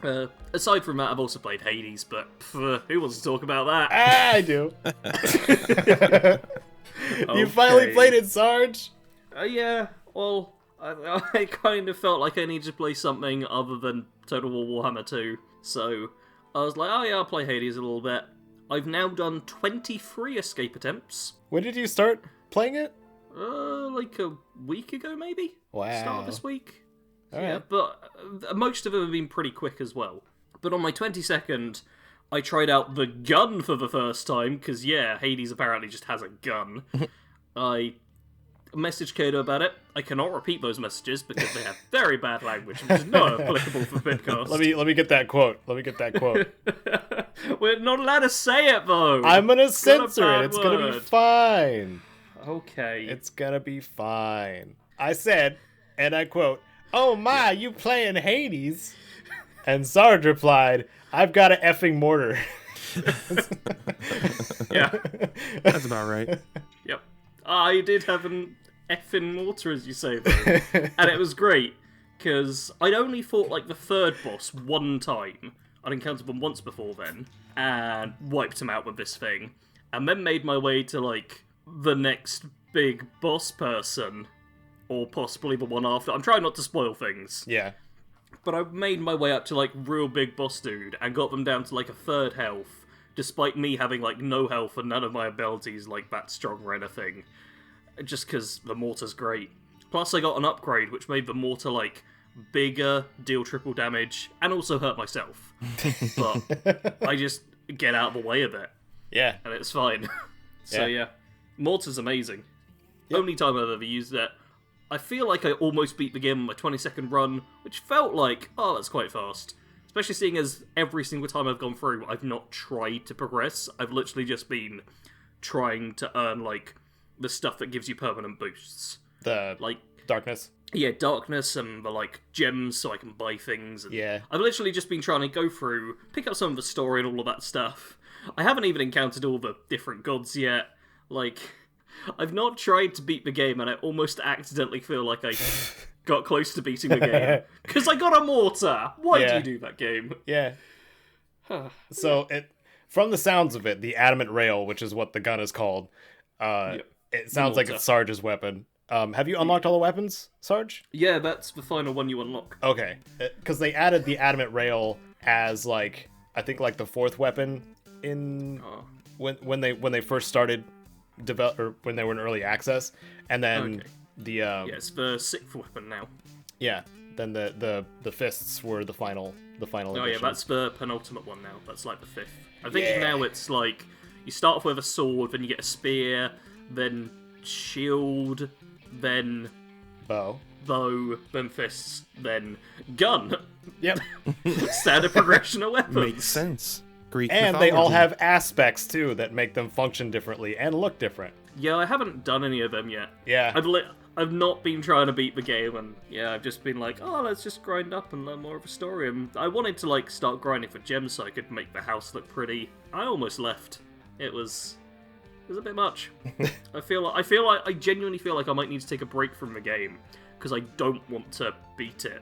But yeah. Aside from that, I've also played Hades, but who wants to talk about that? I do. You finally played it, Sarge? Yeah, well, I kind of felt like I needed to play something other than Total War Warhammer 2, so I was like, oh yeah, I'll play Hades a little bit. I've now done 23 escape attempts. When did you start playing it? Like a week ago, maybe? Wow. Start of this week? All Yeah, right. but most of them have been pretty quick as well. But on my 22nd, I tried out the gun for the first time, because yeah, Hades apparently just has a gun. I messaged Caedo about it. I cannot repeat those messages because they have very bad language, which is not applicable for PIPCAST. Let me get that quote. We're not allowed to say it, though. I'm gonna It's got a censor bad it. It's gonna be word. fine. Okay. It's gonna be fine. I said, and I quote, "Oh my, you playing Hades?" And Sarge replied, "I've got a effing mortar." Yeah. That's about right. Yep. I did have an effing mortar, as you say, though. And it was great, because I'd only fought, like, the 3rd boss one time. I'd encountered them once before then, and wiped him out with this thing. And then made my way to, like, the next big boss person, or possibly the one after. I'm trying not to spoil things. Yeah. But I made my way up to, like, real big boss dude, and got them down to, like, a 3rd health, despite me having, like, no health and none of my abilities, like, that strong or anything. Just because the mortar's great. Plus, I got an upgrade, which made the mortar, like, bigger, deal triple damage, and also hurt myself. But I just get out of the way of it, Yeah. and it's fine. So, yeah. Mortar's amazing. Only time I've ever used it. I feel like I almost beat the game on my 22nd run, which felt like, oh, that's quite fast. Especially seeing as every single time I've gone through, I've not tried to progress. I've literally just been trying to earn, like, the stuff that gives you permanent boosts. The Like, darkness. yeah, darkness and the, like, gems so I can buy things. And Yeah. I've literally just been trying to go through, pick up some of the story and all of that stuff. I haven't even encountered all the different gods yet. Like, I've not tried to beat the game, and I almost accidentally feel like I got close to beating the game. Because I got a mortar! Why did you do that game? Yeah. So, from the sounds of it, the adamant rail, which is what the gun is called, it sounds like it's Sarge's weapon. Have you unlocked all the weapons, Sarge? Yeah, that's the final one you unlock. Okay. Because they added the adamant rail as, like, I think, like, the fourth weapon in... When they first started or when they were in early access, and then the it's the sixth weapon now. Yeah, then the fists were the final edition. Yeah, that's the penultimate one now. That's like the fifth. I think now it's like you start off with a sword, then you get a spear, then shield, then bow, then fists, then gun. Yep. Standard progression of weapons. Makes sense. Greek and mythology. they all have aspects too that make them function differently and look different. Yeah, I haven't done any of them yet. Yeah. I've not been trying to beat the game, and I've just been like, let's just grind up and learn more of a story. And I wanted to like start grinding for gems so I could make the house look pretty. I almost left. It was a bit much. I genuinely feel like I might need to take a break from the game because I don't want to beat it.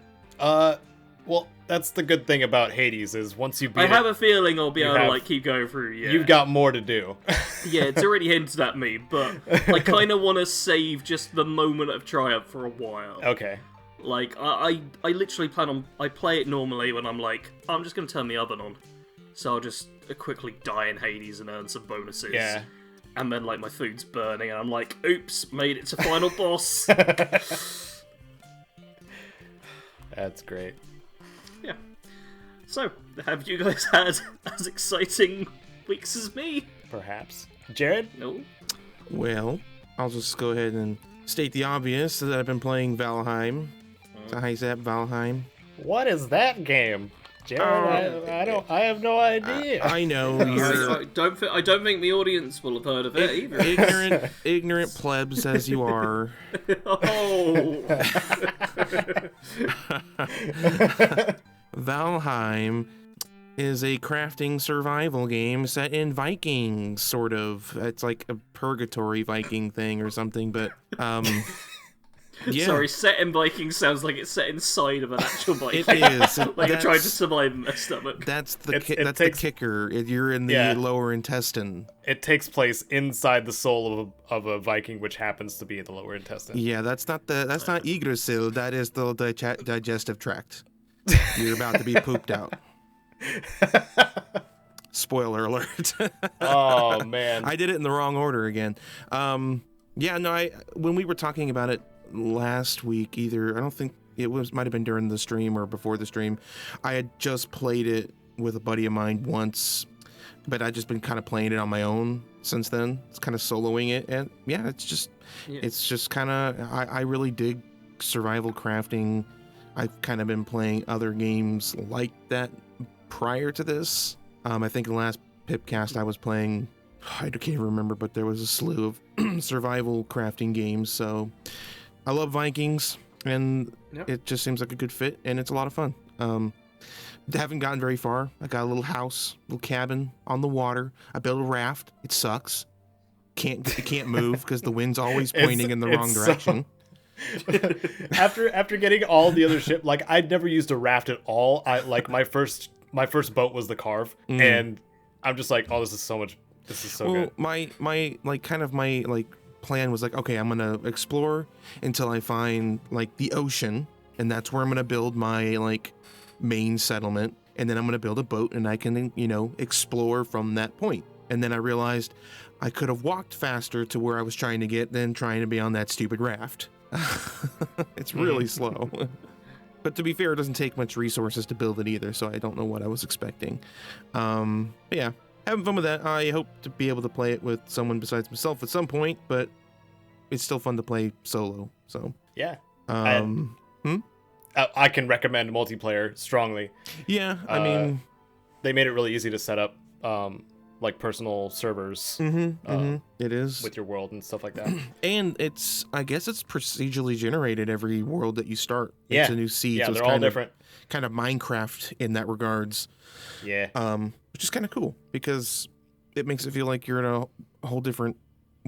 Well, that's the good thing about Hades is once you beat it... I have a feeling I'll be able to, like, keep going through, You've got more to do. Yeah, it's already hinted at me, but I kind of want to save just the moment of triumph for a while. Okay. Like, I literally plan on... I play it normally when I'm like, I'm just going to turn the oven on. So I'll just quickly die in Hades and earn some bonuses. Yeah. And then, like, my food's burning, and I'm like, oops, made it to final boss. That's great. Yeah. So, have you guys had as exciting weeks as me? Perhaps. Jared? No. Well, I'll just go ahead and state the obvious that I've been playing Valheim. Valheim. What is that game? Jared, I have no idea. I know I don't think the audience will have heard of it either. Ignorant plebs as you are. Oh. Valheim is a crafting survival game set in Vikings, sort of. It's like a purgatory Viking thing or something, but yeah. Sorry, set in Vikings sounds like it's set inside of an actual Viking. It is. Like you're trying to survive in their stomach. That's the kicker. You're in the lower intestine. It takes place inside the soul of a Viking, which happens to be in the lower intestine. Yeah, that's not Yggdrasil. That is the digestive tract. You're about to be pooped out. Spoiler alert. Oh man, I did it in the wrong order again. When we were talking about it last week, I don't think it might have been during the stream or before the stream. I had just played it with a buddy of mine once, but I've just been kind of playing it on my own since then. It's kind of soloing it, and it's just kind of I really dig survival crafting. I've kind of been playing other games like that prior to this. I think in the last PIPCAST I was playing, I can't even remember, but there was a slew of survival crafting games. So I love Vikings, and it just seems like a good fit, and it's a lot of fun. Haven't gotten very far. I got a little house, little cabin on the water. I built a raft. It sucks. Can't move because the wind's always pointing in the wrong direction. After getting all the other shit, like I'd never used a raft at all. I like my first boat was the Carve, and I'm just like, oh, this is so good. My plan was like, okay, I'm gonna explore until I find like the ocean, and that's where I'm gonna build my like main settlement, and then I'm gonna build a boat, and I can explore from that point. And then I realized I could have walked faster to where I was trying to get than trying to be on that stupid raft. It's really slow. But to be fair, it doesn't take much resources to build it either, so I don't know what I was expecting. But yeah, having fun with that. I hope to be able to play it with someone besides myself at some point, but it's still fun to play solo. So yeah. I can recommend multiplayer strongly. Yeah, I mean, they made it really easy to set up like personal servers. It is with your world and stuff like that. And I guess it's procedurally generated every world that you start. Yeah. It's a new seed. Yeah, so they're it's all different. Kind of Minecraft in that regards. Yeah. Which is kind of cool because it makes it feel like you're in a whole different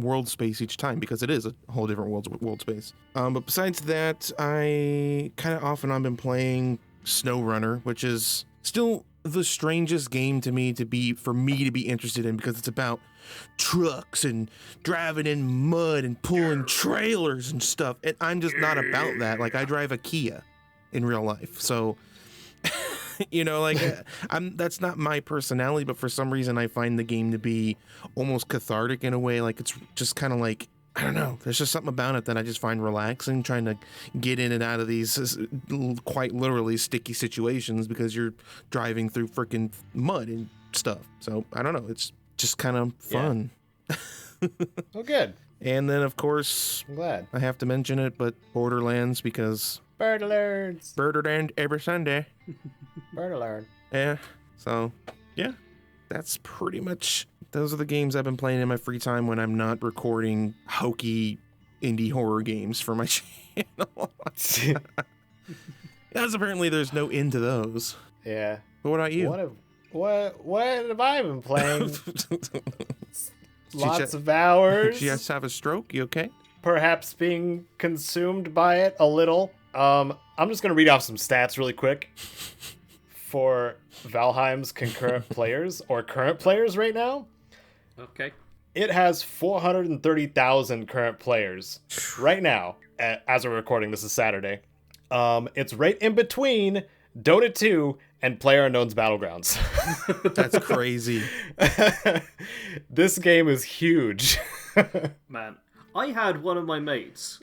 world space each time, because it is a whole different world space. But besides that, I kind of off and on been playing SnowRunner, which is still the strangest game to me to be interested in, because it's about trucks and driving in mud and pulling trailers and stuff, and I'm just not about that. Like, I drive a Kia in real life, so you know, like, that's not my personality, but for some reason I find the game to be almost cathartic in a way. Like, it's just kind of like, I don't know, there's just something about it that I just find relaxing, trying to get in and out of these quite literally sticky situations because you're driving through freaking mud and stuff. So I don't know, it's just kind of fun. Yeah. Oh, good. And then, of course, I'm glad I have to mention it, but Borderlands, because Borderlands every Sunday. Borderlands. Yeah. So yeah, that's pretty much, those are the games I've been playing in my free time when I'm not recording hokey indie horror games for my channel. Because apparently there's no end to those. Yeah. But what about you? What have I been playing? Lots of hours. Did you just have a stroke? You okay? Perhaps being consumed by it a little. I'm just gonna read off some stats really quick for Valheim's concurrent players, or current players right now. Okay. It has 430,000 current players right now. As we're recording, this is Saturday. It's right in between Dota 2 and PlayerUnknown's Battlegrounds. That's crazy. This game is huge. Man, I had one of my mates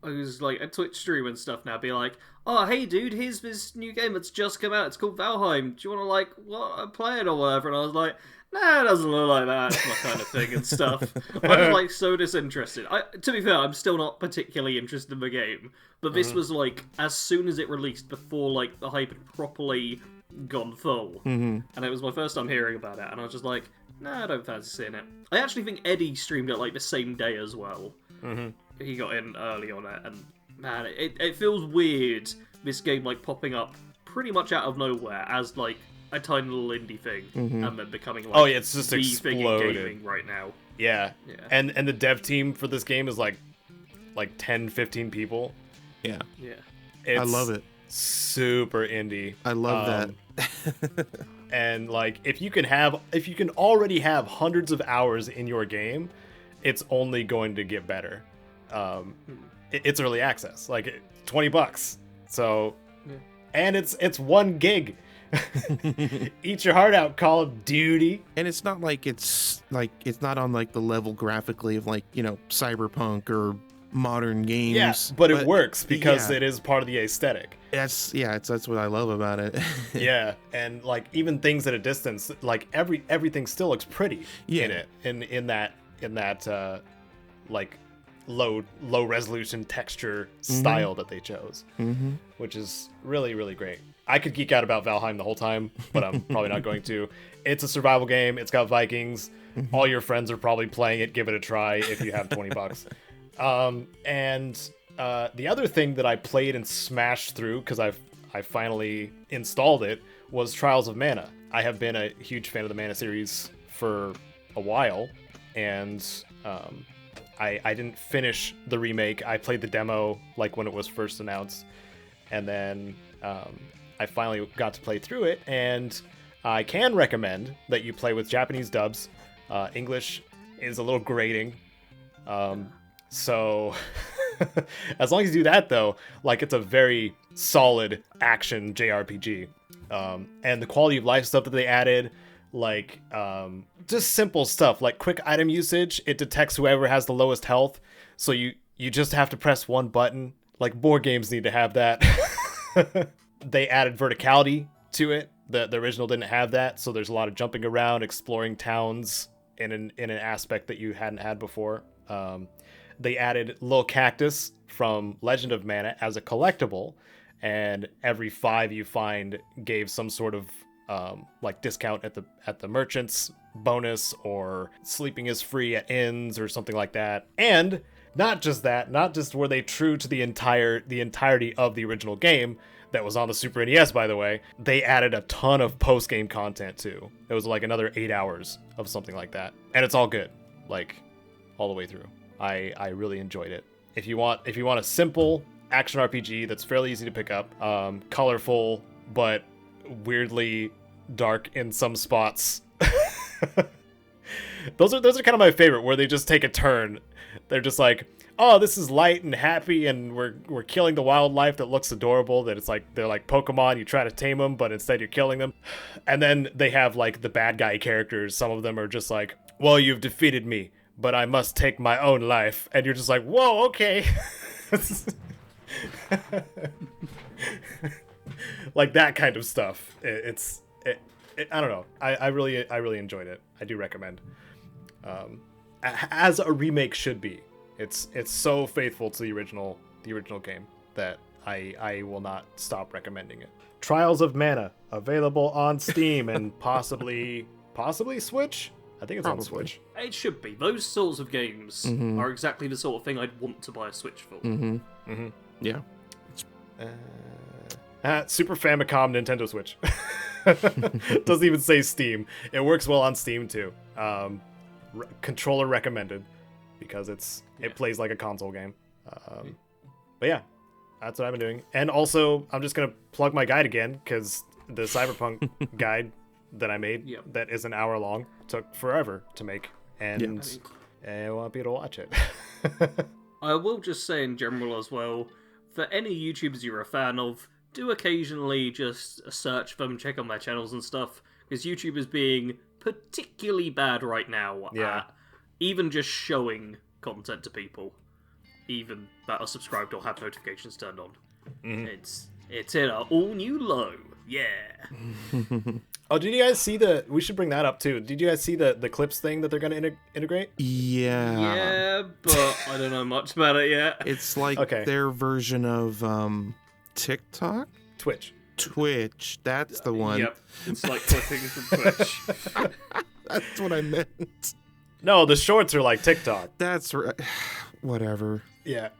who's like a Twitch streamer and stuff now be like, oh, hey dude, here's this new game that's just come out. It's called Valheim. Do you want to, like, play it or whatever? And I was like, nah, it doesn't look like that. It's my kind of thing and stuff. I was, like, so disinterested. To be fair, I'm still not particularly interested in the game. But this was, like, as soon as it released, before, like, the hype had properly gone full. And it was my first time hearing about it. And I was just like, nah, I don't fancy seeing it. I actually think Eddie streamed it, like, the same day as well. He got in early on it. And, man, it feels weird, this game, like, popping up pretty much out of nowhere as, like, a tiny little indie thing, and then becoming like it's just the exploded thing in gaming right now. Yeah. And the dev team for this game is like 10, 15 people. Yeah. It's I love it. Super indie. I love that. And like, if you can already have hundreds of hours in your game, it's only going to get better. It's early access, like $20. So, and it's 1 gig. Eat your heart out, Call of Duty. And it's not like it's not on like the level graphically of, like, you know, Cyberpunk or modern games. Yeah, but it works because it is part of the aesthetic. That's what I love about it. Yeah, and like, even things at a distance, like everything still looks pretty in it, in that like low resolution texture style that they chose, which is really, really great. I could geek out about Valheim the whole time, but I'm probably not going to. It's a survival game. It's got Vikings. All your friends are probably playing it. Give it a try if you have $20. And the other thing that I played and smashed through, because I finally installed it, was Trials of Mana. I have been a huge fan of the Mana series for a while, and I didn't finish the remake. I played the demo like when it was first announced, and then I finally got to play through it, and I can recommend that you play with Japanese dubs. English is a little grating, so as long as you do that, though, like, it's a very solid action JRPG. And the quality of life stuff that they added, like, just simple stuff like quick item usage. It detects whoever has the lowest health, so you just have to press one button. Like, board games need to have that. They added verticality to it. The original didn't have that, so there's a lot of jumping around, exploring towns in an aspect that you hadn't had before. They added Lil Cactus from Legend of Mana as a collectible, and every 5 you find gave some sort of like discount at the merchant's bonus, or sleeping is free at inns or something like that. And not just that, not just were they true to the entirety of the original game that was on the Super NES, by the way, they added a ton of post-game content too. It was like another 8 hours of something like that, and it's all good. Like, all the way through. I really enjoyed it. If you want a simple action RPG that's fairly easy to pick up, colorful but weirdly dark in some spots. Those are kind of my favorite, where they just take a turn. They're just like, oh, this is light and happy, and we're killing the wildlife that looks adorable. That it's like they're like Pokemon. You try to tame them, but instead you're killing them. And then they have like the bad guy characters. Some of them are just like, well, you've defeated me, but I must take my own life. And you're just like, whoa, okay. Like that kind of stuff. I don't know. I really enjoyed it. I do recommend. As a remake should be. It's so faithful to the original game that I will not stop recommending it. Trials of Mana, available on Steam and possibly Switch. I think it's on Switch. It should be. Those sorts of games are exactly the sort of thing I'd want to buy a Switch for. Yeah. Super Famicom Nintendo Switch. Doesn't even say Steam. It works well on Steam too. Controller recommended because it plays like a console game. But yeah, that's what I've been doing. And also, I'm just gonna plug my guide again because the Cyberpunk guide that I made that is an hour long took forever to make, and I want people to watch it. I will just say in general as well, for any YouTubers you're a fan of, do occasionally just search them, check on their channels and stuff, because YouTube is being particularly bad right now at even just showing content to people, even that are subscribed or have notifications turned on. It's in an all-new low. Yeah. Oh, did you guys see we should bring that up too. Did you guys see the clips thing that they're going to integrate? Yeah. Yeah, but I don't know much about it yet. It's like their version of TikTok? Twitch. That's the one. Yep. It's like clippings from Twitch. That's what I meant. No, the shorts are like TikTok. That's right. Whatever. Yeah.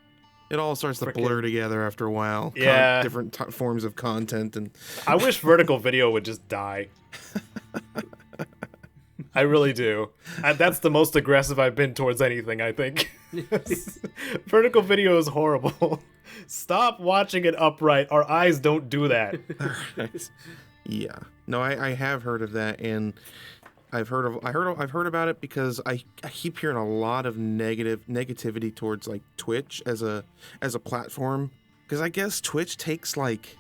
It all starts to blur together after a while. Yeah. Different forms of content. And I wish vertical video would just die. I really do. That's the most aggressive I've been towards anything, I think. Vertical video is horrible. Stop watching it upright. Our eyes don't do that. Yeah. No, I have heard of that, and I've heard about it because I keep hearing a lot of negativity towards like Twitch as a platform, because I guess Twitch takes like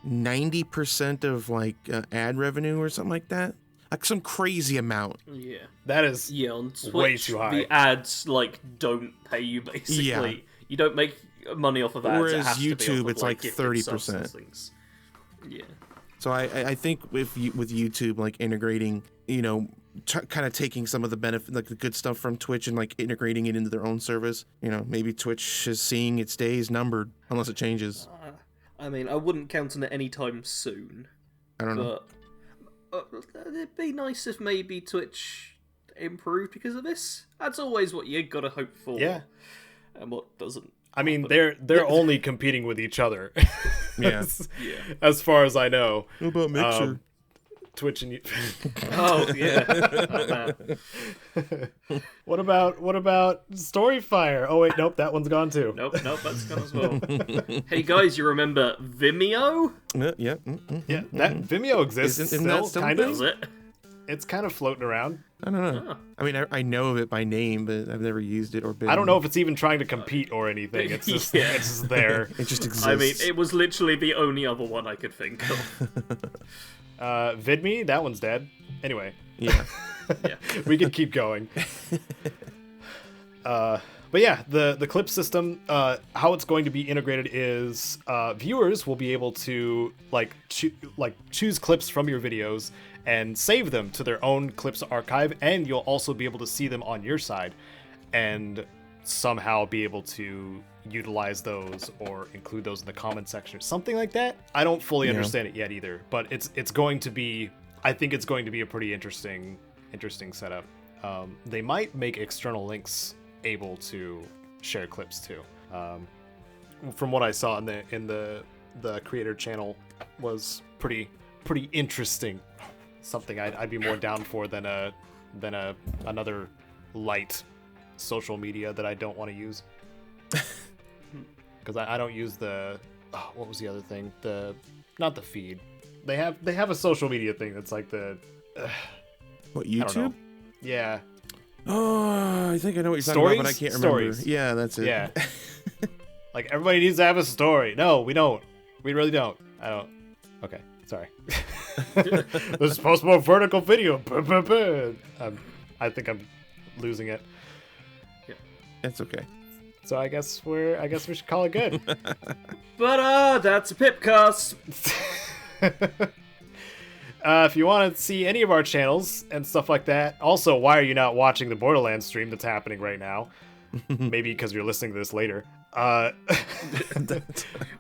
90% of like ad revenue or something like that. Like some crazy amount. Yeah. That is on Twitch, way too high. The ads like don't pay you basically. Yeah. You don't make money off of ads. Whereas it YouTube, it's like 30%. Yeah. So I think with YouTube like integrating, kind of taking some of the benefit, like the good stuff from Twitch and like integrating it into their own service, maybe Twitch is seeing its days numbered unless it changes. I mean, I wouldn't count on it anytime soon. I don't know. It'd be nice if maybe Twitch improved because of this. That's always what you gotta hope for. Yeah. And what doesn't. I mean, they're only competing with each other. Yeah. As far as I know. What about Mixer? Twitch and Oh yeah. What about Storyfire? Oh wait, nope, that one's gone too. Nope, that's gone as well. Hey guys, you remember Vimeo? Yeah. Yeah, that Vimeo exists. Isn't that still kind of? Is it? It's kind of floating around. I don't know. Oh. I mean, I know of it by name, but I've never used it or been. I don't know if it's even trying to compete or anything. It's just, it's just there. It just exists. I mean, it was literally the only other one I could think of. VidMe, that one's dead. Anyway. Yeah. We can keep going. But yeah, the clip system, how it's going to be integrated is viewers will be able to choose clips from your videos and save them to their own clips archive, and you'll also be able to see them on your side and somehow be able to utilize those or include those in the comment section or something like that. I don't fully understand it yet either, but it's going to be, I think it's going to be a pretty interesting setup. They might make external links able to share clips too. From what I saw in the creator channel was pretty interesting. Something I'd be more down for than another light social media that I don't want to use. Because I don't use the... Oh, what was the other thing? Not the feed. They have a social media thing that's like the... What, I don't know. YouTube? Yeah. Oh, I think I know what you're talking about, but I can't remember. Stories. Yeah, that's it. Yeah. Like, everybody needs to have a story. No, we don't. We really don't. I don't. Okay, sorry. This is supposed to be a vertical video. I think I'm losing it. Yeah. It's okay. So I guess we should call it good. But that's a PIPCAST. If you want to see any of our channels and stuff like that, also, why are you not watching the Borderlands stream that's happening right now? Maybe because you're listening to this later. Why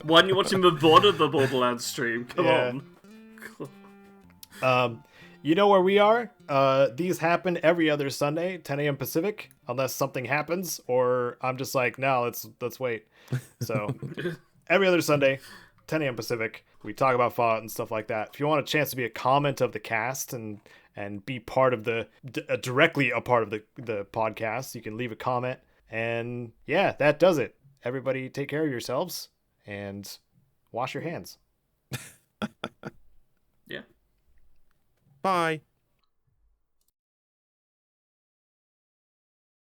aren't you watching the Borderlands stream? Come on. You know where we are? These happen every other Sunday, 10 a.m. Pacific, unless something happens, or I'm just like, no, let's wait. So, every other Sunday, 10 a.m. Pacific, we talk about Fallout and stuff like that. If you want a chance to be a comment of the cast and be part of directly a part of the podcast, you can leave a comment. And yeah, that does it. Everybody take care of yourselves and wash your hands. Yeah. Bye.